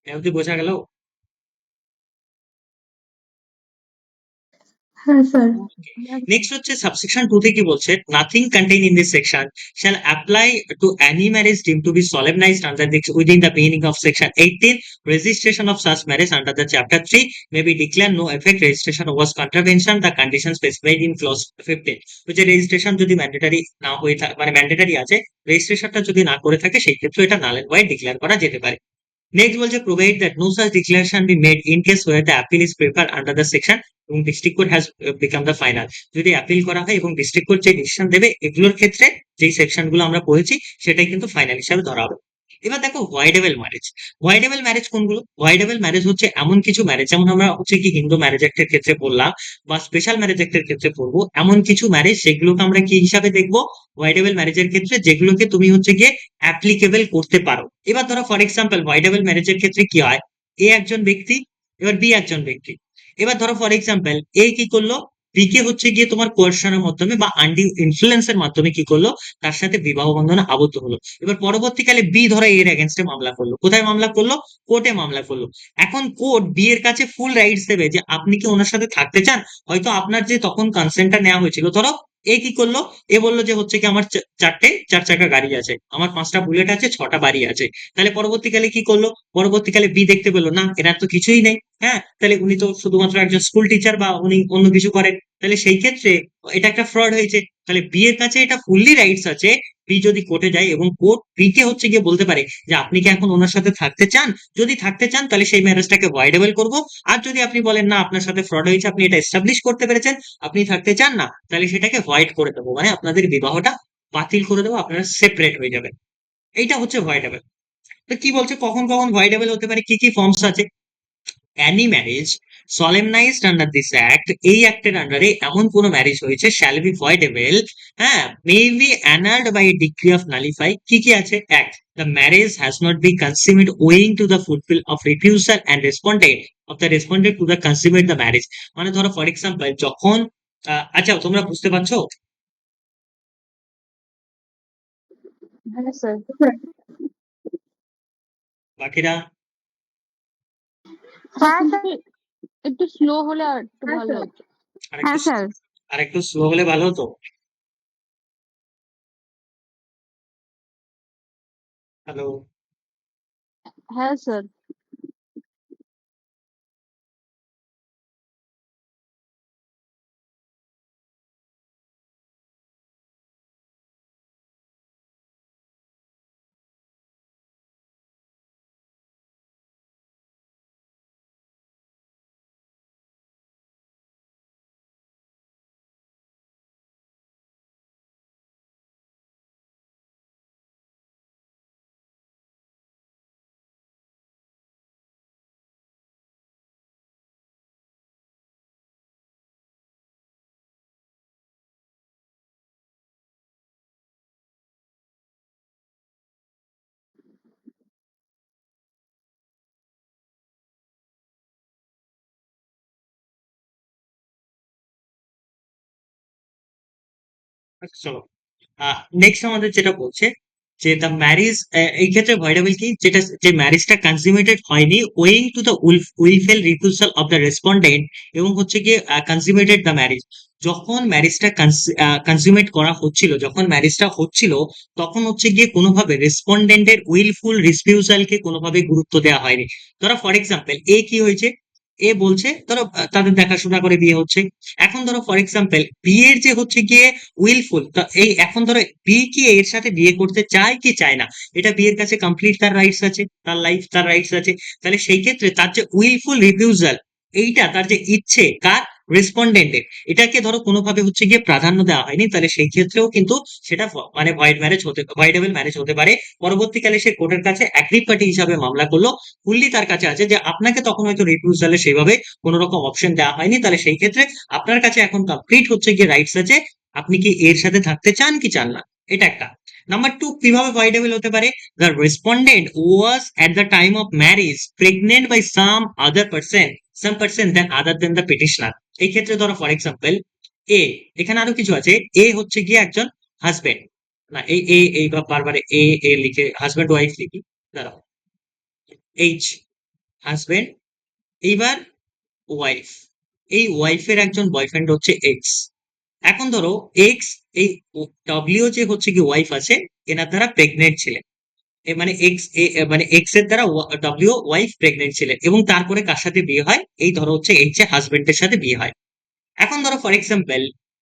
এই অবধি বোঝা গেল? হ্যাঁ স্যার। নেক্সট হচ্ছে সাবসেকশন 2 তে কি বলছে, nothing contain in this section shall apply to any marriage deemed to be solemnized under the within the meaning of section 18. Registration of such marriage under the chapter 3 may be declared no effect. Registration was contravention the condition specified in clause 15, যে registration যদি mandatory না হয়ে থাকে, মানে mandatory আছে, রেজিস্ট্রেশনটা যদি না করে থাকে সেই ক্ষেত্রে এটা নাল এন্ড হোয়াইট ডিক্লেয়ার করা যেতে পারে। নেক্সট বলছে provide that no such declaration be made in case where the appeal is prefer under the section, এবং district court has become the final. যদি অ্যাপিল করা হয় এবং ডিস্ট্রিক্ট কোর্ট যে ডিসিশন দেবে এগুলোর ক্ষেত্রে যেই সেকশন গুলো আমরা পড়েছি সেটাই কিন্তু ফাইনাল হিসাবে ধরা হবে। এবার দেখো ভয়েডেবল ম্যারেজ। ভয়েডেবল ম্যারেজ কোনগুলো, ভয়েডেবল ম্যারেজ হচ্ছে এমন কিছু ম্যারেজ, যেমন আমরা হচ্ছে কি হিন্দু ম্যারেজ অ্যাক্টের ক্ষেত্রে বললাম বা স্পেশাল ম্যারেজ অ্যাক্টের ক্ষেত্রে পড়বো, এমন কিছু ম্যারেজ সেগুলোকে আমরা কি হিসাবে দেখবো, ভয়েডেবল ম্যারেজের ক্ষেত্রে যেগুলোকে তুমি হচ্ছে গিয়ে অ্যাপ্লিকেবল করতে পারো। এবার ধরো ফর এক্সাম্পল ভয়েডেবল ম্যারেজের ক্ষেত্রে কি হয়, এ একজন ব্যক্তি, এবার বি একজন ব্যক্তি। এবার ধরো ফর এক্সাম্পল এ কি করলো, বি কে হচ্ছে গিয়ে তোমার কোয়ার্শনের মাধ্যমে বা আন্ডি ইনফ্লুয়েন্সের মাধ্যমে কি করলো, তার সাথে বিবাহ বন্ধনে আবদ্ধ হলো। এবার পরবর্তীকালে বি ধরো এর এগেনস্টে মামলা করলো, কোথায় মামলা করলো, কোর্টে মামলা করলো। এখন কোর্ট বি এর কাছে ফুল রাইটস দেবে যে আপনি কি ওনার সাথে থাকতে চান। হয়তো আপনার যে তখন কনসেন্টটা নেওয়া হয়েছিল, ধরো এ কি করলো, এ বললো যে হচ্ছে কি আমার 4 চাকা গাড়ি আছে, আমার 5টা বুলেট আছে, 6টা বাড়ি আছে। তাহলে পরবর্তীকালে কি করলো, পরবর্তীকালে বি দেখতে পেলো না এনার তো কিছুই নেই, হ্যাঁ, তাহলে উনি তো শুধুমাত্র একজন স্কুল টিচার বা উনি অন্য কিছু করেন, তাহলে সেই ক্ষেত্রে এটা একটা ফ্রড হয়েছে। তাহলে বি এর কাছে এটা ফুললি রাইটস আছে, বি যদি কোর্টে যায় এবং কোর্ট বি কে হচ্ছে গিয়ে বলতে পারে যে আপনি কি এখন ওনার সাথে থাকতে চান, যদি থাকতে চান তাহলে সেই ম্যারেজটাকে ভয়েডেবল করবো। আর যদি আপনি বলেন না আপনার সাথে ফ্রড হয়েছে, আপনি এটা এস্টাবলিশ করতে পেরেছেন, আপনি থাকতে চান না, তাহলে সেটাকে ভয়েড করে দেবো, মানে আপনাদের বিবাহটা বাতিল করে দেবো, আপনারা সেপারেট হয়ে যাবেন। এইটা হচ্ছে ভয়েডেবল। তো কি বলছে কখন কখন ভয়েডেবল হতে পারে, কি কি ফর্মস আছে, any marriage solemnized under this act, এই অ্যাক্টের আন্ডারে এমন কোন ম্যারেজ হয়েছে shall be voidable, হ্যাঁ, may be annulled by a decree of nullify। কি কি আছে, এক, the marriage has not been consummate owing to the fulfill of refusal and responded to the consummate the marriage। মানে ধরো for example যখন আচ্ছা তোমরা বুঝতে পারছো হ্যাঁ স্যার। বাকিরা? স্যার কিন্তু একটু স্লো হলে আর একটু ভালো হতো। আরেকটু আরেকটু স্লো হলে ভালো হতো। হ্যালো? হ্যাঁ স্যার। আচ্ছা চলো, নেক্সট আমাদের যেটা বলছে যে দ্য ম্যারেজ, এই ক্ষেত্রে ভয়েডেবল কি, যেটা যে ম্যারেজটা কনজিউমেটেড হয়নি owing to the wilful refusal of the respondent, এবং হচ্ছে গিয়ে কনজিউমেটেড দ্য ম্যারেজ, যখন ম্যারেজটা কনজিউমেট করা হচ্ছিল, যখন ম্যারেজটা হচ্ছিল, তখন হচ্ছে গিয়ে কোনোভাবে রেসপন্ডেন্টের উইলফুল রিফিউজালকে কোনোভাবে গুরুত্ব দেওয়া হয়নি। ধরো ফর এক্সাম্পল এ কি হয়েছে, এ বলছে ধরো তাদের দেখাশোনা করে বিয়ে হচ্ছে। এখন ধরো ফর এক্সাম্পল বিয়ের যে হচ্ছে গিয়ে উইলফুল, এই এখন ধরো বি কি এর সাথে বিয়ে করতে চায় কি চায় না, এটা বিয়ের কাছে কমপ্লিট তার রাইটস আছে, তার লাইফ তার রাইটস আছে। তাহলে সেই ক্ষেত্রে তার যে উইলফুল রিফিউজাল, এইটা তার যে ইচ্ছে কার, রেসপন্ডেন্টের, এটাকে ধরো কোনোভাবে হচ্ছে গিয়ে প্রাধান্য দেওয়া হয়নি, তাহলে সেই ক্ষেত্রেও কিন্তু সেটা মানে ভয়েডেবল ম্যারেজ হতে পারে। পরবর্তীকালে সে কোর্টের কাছে অ্যাগ্রিড পার্টি হিসাবে মামলা করলো, ফুললি তার কাছে আছে যে আপনাকে তখন হয়তো রিফিউজালে সেভাবে কোনো রকম অপশন দেওয়া হয়নি, তাহলে সেই ক্ষেত্রে আপনার কাছে এখন কমপ্লিট হচ্ছে গিয়ে রাইটস আছে, আপনি কি এর সাথে থাকতে চান কি চান না। এটা একটা। নাম্বার টু কিভাবে ভয়েডেবল হতে পারে, the respondent was at the time of marriage pregnant by some person than other than the petitioner. এই ক্ষেত্রে ধরো ফর এক্সাম্পল এ, এখানে আরো কিছু আছে, এ হচ্ছে গিয়ে একজন হাজবেন্ড, না এই বারবার এ লিখে হাজবেন্ড ওয়াইফ লিখি, দাঁড়াও, এইচ হাজবেন্ড, এইবার ওয়াইফ, এই ওয়াইফের একজন বয়ফ্রেন্ড হচ্ছে এক্স। এখন ধরো এক্স, এই ডব্লিউ যে হচ্ছে কি ওয়াইফ আছে, এনার দ্বারা প্রেগনেন্ট ছিলেন, মানে এক্স, মানে এক্স এর দ্বারা ডব্লিউ ওয়াইফ প্রেগনেন্ট ছিলেন, এবং তারপরে কার সাথে বিয়ে হয়, এই ধরো হচ্ছে এইচ এর হাজবেন্ডের সাথে বিয়ে হয়। এখন ধরো ফর এক্সাম্পল,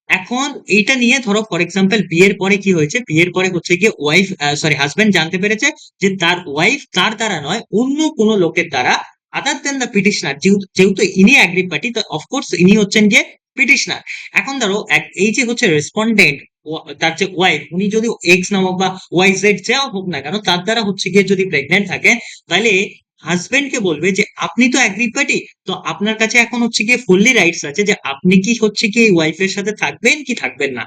এখন এইটা নিয়ে ধরো ফর এক্সাম্পল বিয়ের পরে কি হয়েছে, বিয়ের পরে হচ্ছে গিয়ে ওয়াইফ, সরি হাজবেন্ড জানতে পেরেছে যে তার ওয়াইফ তার দ্বারা নয় অন্য কোনো লোকের দ্বারা, আদার দেন দ্য পিটিশনার, যেহেতু ইনি অ্যাগ্রিড পার্টি, তো অফকোর্স ইনি হচ্ছেন গিয়ে পিটিশনার। এখন ধরো এই যে হচ্ছে রেসপন্ডেন্ট, তার যে ওয়াইফ, উনি যদি এক্স নামক বা ওয়াই জেড যাও হোক না কেন, তার দ্বারা হচ্ছে গিয়ে যদি প্রেগনেন্ট থাকে, তাহলে হাজবেন্ডকে বলবে যে আপনি তো অ্যাগ্রিড পার্টি, তো আপনার কাছে এখন হচ্ছে গিয়ে ফুললি রাইটস আছে যে আপনি কি হচ্ছে কি এই ওয়াইফের সাথে থাকবেন কি থাকবেন না।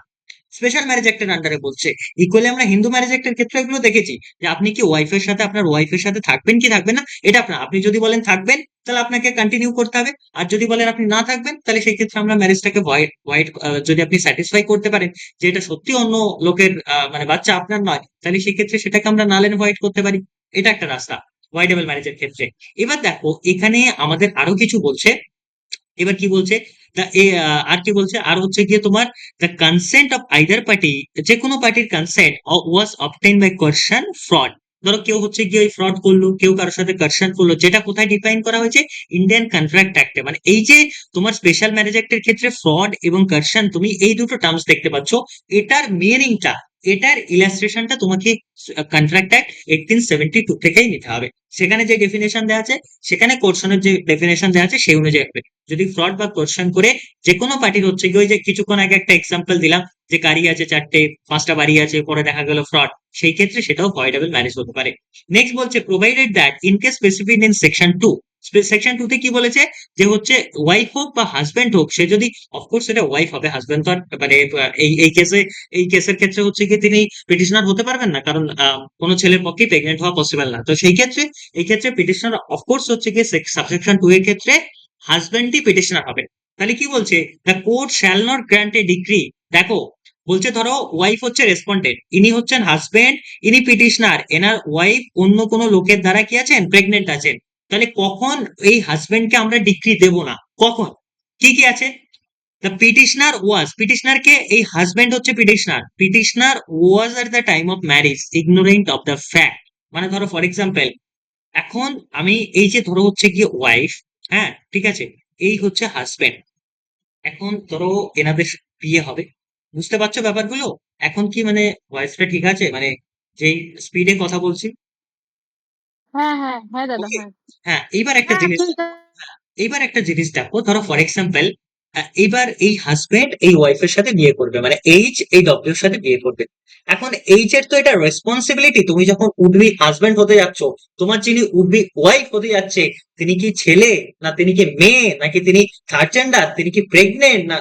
স্পেশাল ম্যারেজ অ্যাক্টের আন্ডারে বলছে। ইকুয়ালি আমরা হিন্দু ম্যারেজ অ্যাক্টের ক্ষেত্রে এগুলো দেখেছি যে আপনি কি ওয়াইফের সাথে, আপনার ওয়াইফের সাথে থাকবেন কি থাকবেন না, এটা আপনার, আপনি যদি বলেন থাকবেন তাহলে আপনাকে কন্টিনিউ করতে হবে, আর যদি বলেন আপনি না থাকবেন তাহলে সেই ক্ষেত্রে আমরা ম্যারেজটাকে ভয়েড, যদি আপনি স্যাটিসফাই করতে পারেন যে এটা সত্যি অন্য লোকের মানে বাচ্চা আপনার নয়, তাহলে সেই ক্ষেত্রে সেটাকে আমরা নাল এন্ড ভয়েড করতে পারি। এটা একটা রাস্তা ভয়েডেবল ম্যারেজের ক্ষেত্রে। এবার দেখো এখানে আমাদের আরো কিছু বলছে। এবার কি বলছে, আর কি বলছে, আর হচ্ছে গিয়ে তোমার the consent of either party, যে কোনো পার্টির consent was obtain by question fraud. ধরো কেউ হচ্ছে গিয়ে ওই ফ্রড করলো, কেউ কারোর সাথে কারশন করলো, যেটা কোথায় ডিফাইন করা হয়েছে, ইন্ডিয়ান কন্ট্রাক্ট অ্যাক্টে। মানে এই যে তোমার স্পেশাল ম্যারেজ অ্যাক্টের ক্ষেত্রে ফ্রড এবং কারশন, তুমি এই দুটো টার্মস দেখতে পাচ্ছ, এটার মিনিংটা, এটার ইলাস্ট্রেশনটা তোমাকে কন্ট্রাক্ট অ্যাক্ট 1872 থেকেই নিতে হবে। সেখানে যে ডেফিনেশন দেওয়া আছে, সেখানে কোর্শনের যে ডেফিনেশন দেওয়া আছে সেই অনুযায়ী হবে। যদি ফ্রড বা কোর্শন করে যে কোনো পার্টির হচ্ছে কি, ওই যে কিছুক্ষণ আগে একটা এক্সাম্পল দিলাম যে গাড়ি আছে চারটে, পাঁচটা বাড়ি আছে, পরে দেখা গেল ফ্রড, সেই ক্ষেত্রে সেটাও ভয়েডেবল ম্যারেজ হতে পারে। নেক্সট বলছে provided that in case specific in section 2, section 2 তে কি বলেছে, যে হচ্ছে ওয়াইফ হোক বা হাজবেন্ড হোক, সে যদি, অফকোর্স সেটা ওয়াইফ হবে, হাজবেন্ড তো আর মানে এই কেসের ক্ষেত্রে হচ্ছে কি তিনি পিটিশনার হতে পারবেন না, কারণ কোনো ছেলের পক্ষে প্রেগনেন্ট হওয়া পসিবল না, তো সেই ক্ষেত্রে এই ক্ষেত্রে পিটিশনার অফকোর্স হচ্ছে কি সাবসেকশন 2 এর ক্ষেত্রে হাজবেন্ডই পিটিশনার হবে। তাহলে কি বলছে, the court shall not grant A decree. দেখো বলছে ধরো ওয়াইফ হচ্ছে রেসপন্ডেন্ট, ইনি হচ্ছেন হাজবেন্ড, ইনি পিটিশনার, এনার ওয়াইফ অন্য কোনো লোকের দ্বারা কি আছেন, প্রেগনেন্ট আছেন, তাহলে কখন এই হাজবেন্ডকে আমরা ডিক্রি দেব না, কখন, কি কি আছে, দ্য পিটিশনার ওয়াজ, পিটিশনার কে, এই হাজবেন্ড হচ্ছে petitioner, petitioner was at the time of marriage ignorant of the fact. মানে ধরো ফর এক্সাম্পল, এখন আমি এই যে ধরো হচ্ছে গিয়ে ওয়াইফ, হ্যাঁ ঠিক আছে, এই হচ্ছে হাজবেন্ড, এখন ধরো এনাদের বিয়ে হবে, বুঝতে পারছো ব্যাপারগুলো। এখন কি মানে ভয়েসটা ঠিক আছে, মানে যেই স্পিডে কথা বলছি। হ্যাঁ, হ্যাঁ, হ্যাঁ দাদা, ওকে, হ্যাঁ। হ্যাঁ এইবার একটা হ্যাঁ, জিনিস, ঠিক আছে। হ্যাঁ, এইবার একটা জিনিস দেখো, ধরো ফর এক্সাম্পল এইবার এই হাজবেন্ড এই ওয়াইফের সাথে বিয়ে করবে, মানে এইচ এই ডব্লিউর সাথে বিয়ে করবে। এখন এইচ এর তো এটা রেসপন্সিবিলিটি, তুমি যখন উডবি হাজবেন্ড হতে যাচ্ছ, তোমার যিনি উডবি ওয়াইফ হতে যাচ্ছে, তিনি কি ছেলে, না তিনি কি মেয়ে, নাকি তিনি থার্ড জেন্ডার, তিনি কি প্রেগনেন্ট, না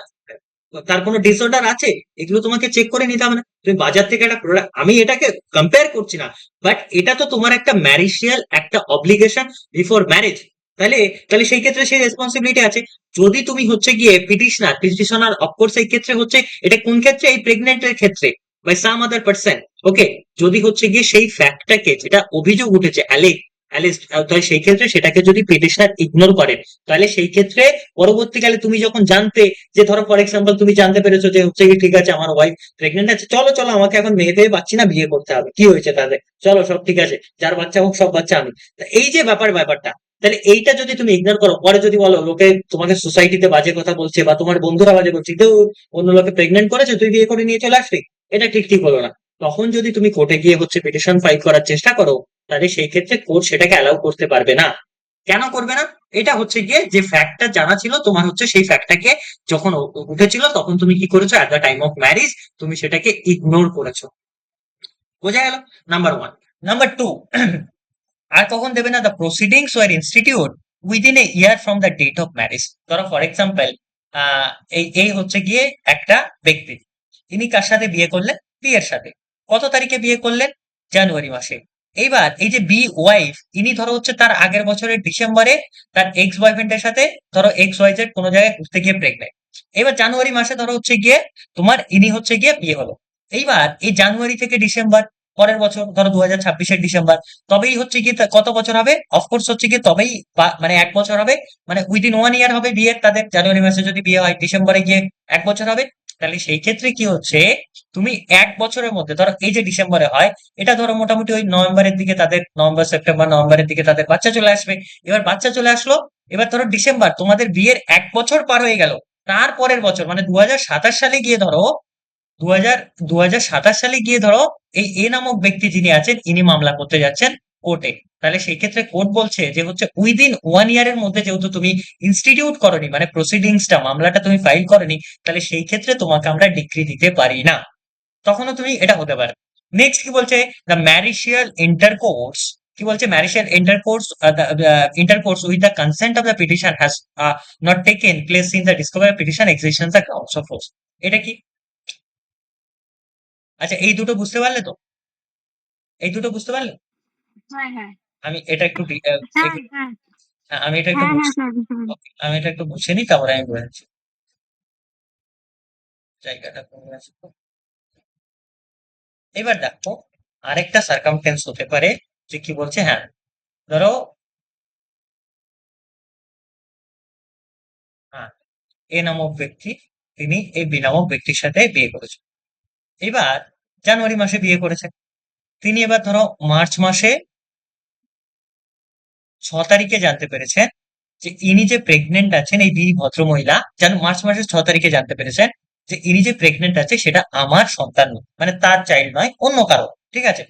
তার কোনো ডিসঅর্ডার আছে, এগুলো তোমাকে চেক করে নিতে হবে না। তুমি বাজার থেকে একটা প্রোডাক্ট, আমি এটাকে কম্পেয়ার করছি না, বাট এটা তো তোমার একটা ম্যারিশিয়াল একটা অব্লিগেশন বিফোর ম্যারেজ। তাহলে তাহলে সেই ক্ষেত্রে সেই রেসপন্সিবিলিটি আছে। যদি তুমি হচ্ছে গিয়ে পিটিশনার অফকোর্স এই ক্ষেত্রে হচ্ছে, এটা কোন ক্ষেত্রে, এই প্রেগনেন্টের ক্ষেত্রে বাই সাম আদার পার্সন, ওকে, যদি হচ্ছে গিয়ে সেই ফ্যাক্টটাকে, যেটা অভিযোগ উঠেছে তাহলে সেই ক্ষেত্রে সেটাকে যদি পিটিশনার ইগনোর করেন, তাহলে সেই ক্ষেত্রে পরবর্তীকালে তুমি যখন জানতে, যে ধরো ফর এক্সাম্পল তুমি জানতে পেরেছো যে হচ্ছে কি ঠিক আছে আমার ওয়াইফ প্রেগনেন্ট আছে, চলো চলো আমাকে এখন মেয়ে পেয়ে পাচ্ছি না, বিয়ে করতে হবে, কি হয়েছে তাদের, চলো সব ঠিক আছে, যার বাচ্চা হোক সব বাচ্চা আমি। তা এই যে ব্যাপারটা, তাহলে এইটা যদি তুমি ইগনোর করো, পরে যদি বলো লোকে তোমাকে সোসাইটিতে বাজে কথা বলছে বা তোমার বন্ধুরা বাজে বলছে, কেউ অন্য লোকে প্রেগনেন্ট করেছে তুই বিয়ে করে নিয়ে চলে আসলি, এটা ঠিক ঠিক হলো না, তখন যদি তুমি কোর্টে গিয়ে হচ্ছে পিটিশন ফাইল করার চেষ্টা করো, তাহলে সেই ক্ষেত্রে কোর্ট সেটাকে অ্যালাউ করতে পারবে না। কেন করবে না? এটা হচ্ছে গিয়ে যে ফ্যাক্টটা জানা ছিল তোমার, হচ্ছে সেই ফ্যাক্টটাকে যখন উঠেছিল তখন তুমি কি করেছো, at the time of marriage তুমি সেটাকে ইগনোর করেছো। বোঝা গেল? Number one. নাম্বার টু, আর কখন দেবে না, the proceedings were institute within a year from the date of marriage. ধরো ফর এক্সাম্পল, এই এই হচ্ছে গিয়ে একটা ব্যক্তি, তিনি কার সাথে বিয়ে করলেন, বিয়ের সাথে। কত তারিখে বিয়ে করলেন? জানুয়ারি মাসে। এইবার এই যে বি ওয়াইফ, ইনি ধরো হচ্ছে তার আগের বছরের ডিসেম্বরে তার এক্স বয়ফ্রেন্ডের সাথে, ধরো এক্স ওয়াই জেড কোনো জায়গায় ঘুরতে গিয়ে প্রেগনেন্ট। এবার জানুয়ারি মাসে ধরো হচ্ছে গিয়ে তোমার ইনি হচ্ছে গিয়ে বিয়ে হলো। এইবার এই জানুয়ারি থেকে ডিসেম্বর, পরের বছর ধরো 2026-এর ডিসেম্বর, তবেই হচ্ছে কি কত বছর হবে, অফকোর্স হচ্ছে কি তবেই মানে 1 বছর হবে, মানে উইদিন 1 ইয়ার হবে বিয়ের তাদের, জানুয়ারি মাসে যদি বিয়ে হয় ডিসেম্বরে গিয়ে 1 বছর হবে। তাহলে সেই ক্ষেত্রে কি হচ্ছে, তুমি 1 বছরের মধ্যে, ধরো এই যে ডিসেম্বরে হয়, এটা ধরো মোটামুটি ওই নভেম্বরের দিকে তাদের, নভেম্বর সেপ্টেম্বর নভেম্বরের দিকে তাদের বাচ্চা চলে আসবে। এবার বাচ্চা চলে আসলো, এবার ধরো ডিসেম্বর, তোমাদের বিয়ের 1 বছর পার হয়ে গেল, তারপরের বছর মানে 2027 সালে গিয়ে ধরো, 2027 সালে গিয়ে ধরো এই এ নামক ব্যক্তি যিনি আছেন, ইনি মামলা করতে যাচ্ছেন কোর্টে। তাহলে সেই ক্ষেত্রে কোর্ট বলছে যে হচ্ছে উইদিন 1 ইয়ারের মধ্যে যেহেতু তুমি ইনস্টিটিউট করনি, মানে প্রসিডিংসটা, মামলাটা তুমি ফাইল করনি, তাহলে সেই ক্ষেত্রে তোমাকে আমরা ডিক্রি দিতে পারি না, তখনও তুমি এটা হতে পারে। নেক্সট কি বলছে, দ্য ম্যারিশিয়াল ইন্টারকোর্স, কি বলছে, marital intercourse, intercourse with the consent of the petition has not taken place in the discovery petition existence the grounds of force. এটা কি? আচ্ছা, এই দুটো বুঝতে পারলে তো? এই দুটো বুঝতে পারলে? হ্যাঁ, হ্যাঁ। আমি এটা একটু হ্যাঁ, হ্যাঁ। আমি এটা একটু হ্যাঁ, হ্যাঁ, স্যার বুঝতে পেরেছি। okay, আমি এটা একটু বুঝে নিই, তারপরে আমি বলেছি জায়গাটা কমে আছে তো। এবার দেখো, আরেকটা সার্কামস্টেন্স হতে পারে, যে কি বলছে, হ্যাঁ, ধরো, হ্যাঁ, এ নামক ব্যক্তি, তিনি এই বি নামক ব্যক্তির সাথে বিয়ে করেছেন। এবার জানুয়ারি মাসে বিয়ে করেছেন, তিনি এবার ধরো মার্চ মাসে 6 তারিখে জানতে পেরেছেন যে ইনি যে প্রেগনেন্ট আছেন, এই বি ভদ্রমহিলা মার্চ মাসের 6 তারিখে জানতে পেরেছেন যে ইনি যে প্রেগনেন্ট আছে সেটা আমার সন্তান নয়, মানে তার চাইল্ড নয়, অন্য কারো। ঠিক আছে?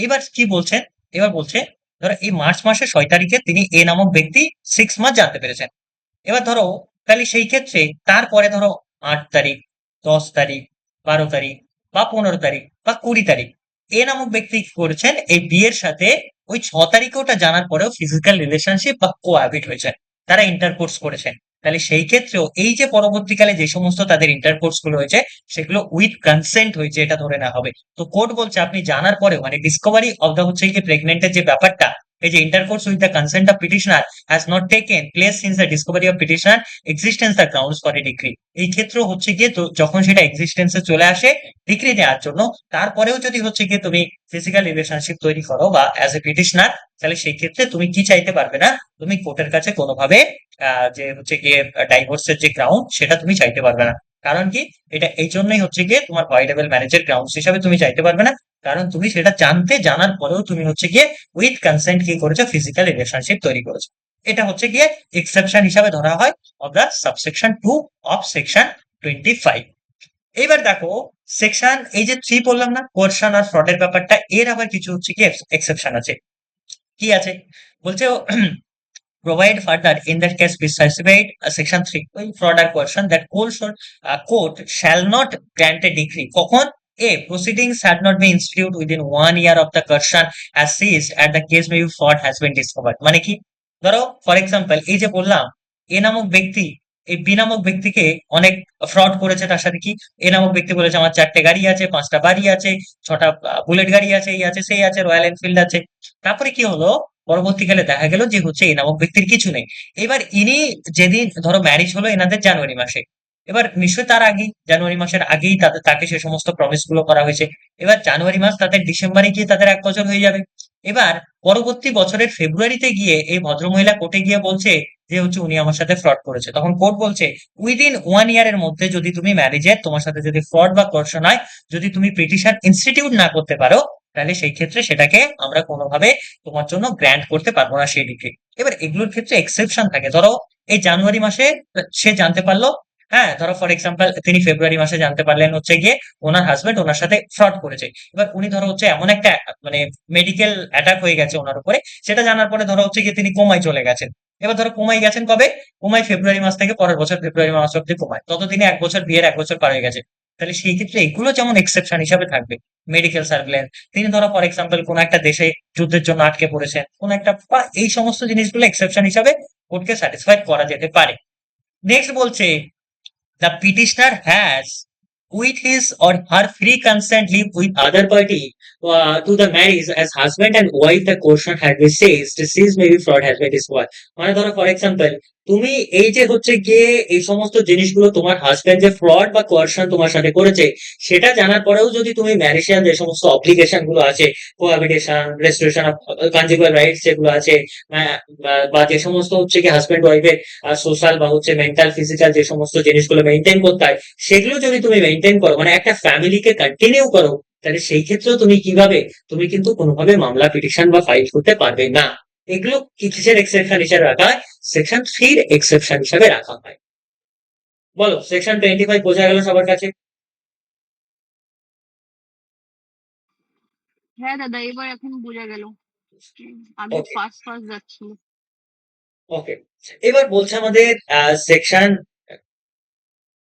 এবার কি বলছেন, এবার বলছে, ধরো এই মার্চ মাসের 6 তারিখে তিনি এ নামক ব্যক্তি 6 মাস জানতে পেরেছেন। এবার ধরো, তাহলে সেই ক্ষেত্রে তারপরে ধরো 8 তারিখ, 10 তারিখ, 12 তারিখ বা 15 তারিখ বা 20 তারিখ, এ নামক ব্যক্তি কি করেছেন, এই বিয়ের সাথে ওই 6 তারিখে ওটা জানার পরেও ফিজিক্যাল রিলেশনশিপ বা কোহ্যাবিট হয়েছেন, তারা ইন্টারকোর্স করেছেন। তাহলে সেই ক্ষেত্রেও এই যে পরবর্তীকালে যে সমস্ত তাদের ইন্টারকোর্স গুলো হয়েছে, সেগুলো উইথ কনসেন্ট হয়েছে, এটা ধরে নেওয়া হবে। তো কোর্ট বলছে আপনি জানার পরেও, মানে ডিসকভারি অফ দা হচ্ছে এই যে প্রেগনেন্টের যে ব্যাপারটা, এই যে intercourse with the consent of petitioner has not taken place since the discovery of petitioner existence the grounds for a degree. এই ক্ষেত্রেও হচ্ছে গিয়ে তো যখন সেটা এক্সিস্টেন্সে চলে আসে ডিগ্রি দেওয়ার জন্য, তারপরেও যদি হচ্ছে গিয়ে তুমি ফিজিক্যাল রিলেশনশিপ তৈরি করো বা অ্যাজ এ পিটিশনার, তাহলে সেই ক্ষেত্রে তুমি কি চাইতে পারবে না, তুমি কোর্টের কাছে কোনোভাবে যে হচ্ছে গিয়ে ডাইভোর্সের যে গ্রাউন্ড সেটা তুমি চাইতে পারবে না। কারণ কি, এটা এই জন্যই হচ্ছে গিয়ে তোমার ভয়েডেবল ম্যারেজের গ্রাউন্ডস হিসাবে তুমি চাইতে পারবে না, কারণ তুমি সেটা জানার পরেও তুমি হচ্ছে গিয়ে উইথ কনসেন্ট কি করেছো, ফিজিক্যাল রিলেশনশিপ তৈরি করেছো। এটা হচ্ছে গিয়ে এক্সেপশন হিসাবে ধরা হয় of the subsection 2 of section 25। এইবার দেখো, সেকশন এই যে 3 বললাম না, কোর্শন আর ফ্রডের ব্যাপারটা, এর আবার কিছু হচ্ছে কি এক্সেপশন আছে। কি আছে? বলছে provide further in that case specified section 3 ওই fraud or coercion that court shall not grant a decree কখন, a proceedings had not been instituted within 1 year of the coercion as seized at the case may be fraud has been discovered। মানে কি, ধরো for example এই যে বললাম, এ নামক ব্যক্তি এই বি নামক ব্যক্তিকে অনেক ফ্রড করেছে, তার সাথে কি, এ নামক ব্যক্তি বলেছে আমার 4টে গাড়ি আছে, 5টা বাড়ি আছে, 6টা বুলেট গাড়ি আছে, এই আছে সেই আছে, রয়্যাল এনফিল্ড আছে। তারপরে কি হলো, পরবর্তীকালে দেখা গেল যে হচ্ছে এই নামক ব্যক্তির কিছু নেই। এবার ইনি যেদিন ধরো ম্যারেজ হলো এনাদের জানুয়ারি মাসে, এবার নিশ্চয়ই তার আগেই জানুয়ারি মাসের আগেই তাকে সে সমস্ত প্রমিস গুলো করা হয়েছে। এবার জানুয়ারি মাস তাদের ডিসেম্বরে গিয়ে তাদের 1 বছর হয়ে যাবে। এবার পরবর্তী বছরের ফেব্রুয়ারিতে গিয়ে এই ভদ্রমহিলা কোর্টে গিয়ে বলছে যে হচ্ছে উনি আমার সাথে ফ্রড করেছে। তখন কোর্ট বলছে উইদিন 1 ইয়ারের মধ্যে যদি তুমি ম্যারেজের তোমার সাথে যদি ফ্রড বা কোর্শন হয়, যদি তুমি পিটিশন ইনস্টিটিউট না করতে পারো, তাহলে সেই ক্ষেত্রে সেটাকে আমরা কোনোভাবে তোমার জন্য গ্র্যান্ট করতে পারবো না সেই ডিগ্রি। এবার এগুলোর ক্ষেত্রে এক্সেপশন থাকে। ধরো এই জানুয়ারি মাসে সে জানতে পারলো, হ্যাঁ ধরো ফর এক্সাম্পল তিনি ফেব্রুয়ারি মাসে জানতে পারলেন হচ্ছে গিয়ে ওনার হাজবেন্ড ওনার সাথে ফ্রড করেছে। এবার উনি ধরো হচ্ছে এমন একটা মানে মেডিকেল অ্যাটাক হয়ে গেছে ওনার উপরে, সেটা জানার পরে ধরো হচ্ছে গিয়ে তিনি কোমায় চলে গেছেন। এবার ধরো কোমায় গেছেন কবে? কোমায় ফেব্রুয়ারি মাস থেকে পরের বছর ফেব্রুয়ারি মাস অব্দি কোমায়, ততদিনে 1 বছর, বিয়ের 1 বছর পার হয়ে গেছে। তাহলে সেই ক্ষেত্রে এগুলো যেমন এক্সেপশন হিসাবে থাকবে। মেডিকেল সার্ভিলেন্স, তিনি ধরো ফর এক্সাম্পল কোন একটা দেশে যুদ্ধের জন্য আটকে পড়েছেন, কোন একটা বা এই সমস্ত জিনিসগুলো এক্সেপশন হিসাবে কোর্টকে স্যাটিসফাইড করা যেতে পারে। নেক্সট বলছে the petitioner has with his or her free consent live with other party to the marriage as husband and wife the coercion had been seized. Seized may be fraud has been disqualified. মানে ধরো for example তুমি এই যে হচ্ছে গিয়ে এই সমস্ত জিনিসগুলো তোমার হাজবেন্ড যে ফ্রড বা কোয়ার্শন তোমার সাথে করেছে, সেটা জানার পরেও যদি তুমি ম্যারিশিয়াল যে সমস্ত অব্লিগেশন গুলো আছে, কোহাবিটেশন, রেস্টোরেশন অফ কনজুগাল রাইটস যেগুলো আছে, বা যে সমস্ত হচ্ছে কি হাজবেন্ড ওয়াইফের সোশ্যাল বা হচ্ছে মেন্টাল ফিজিক্যাল যে সমস্ত জিনিসগুলো মেনটেন করতে হয়, সেগুলো যদি তুমি মেনটেন করো মানে একটা ফ্যামিলিকে কন্টিনিউ করো, তাহলে সেই ক্ষেত্রেও তুমি কিভাবে, তুমি কিন্তু কোনোভাবে মামলা পিটিশন বা ফাইল করতে পারবে না। এগুলো কিসের এক্সেপশন হিসেবে রাখা হয়? সেকশন 3 এক্সেপশন হিসেবে রাখা হয়। বলো সেকশন 25 বোঝা গেল সবার কাছে? হ্যাঁ দাদা, এবার এখন বোঝা গেল। আগে ওকে ফার্স্ট ফার্স্ট যাচ্ছিল। ওকে, এবার বলছে আমাদের সেকশন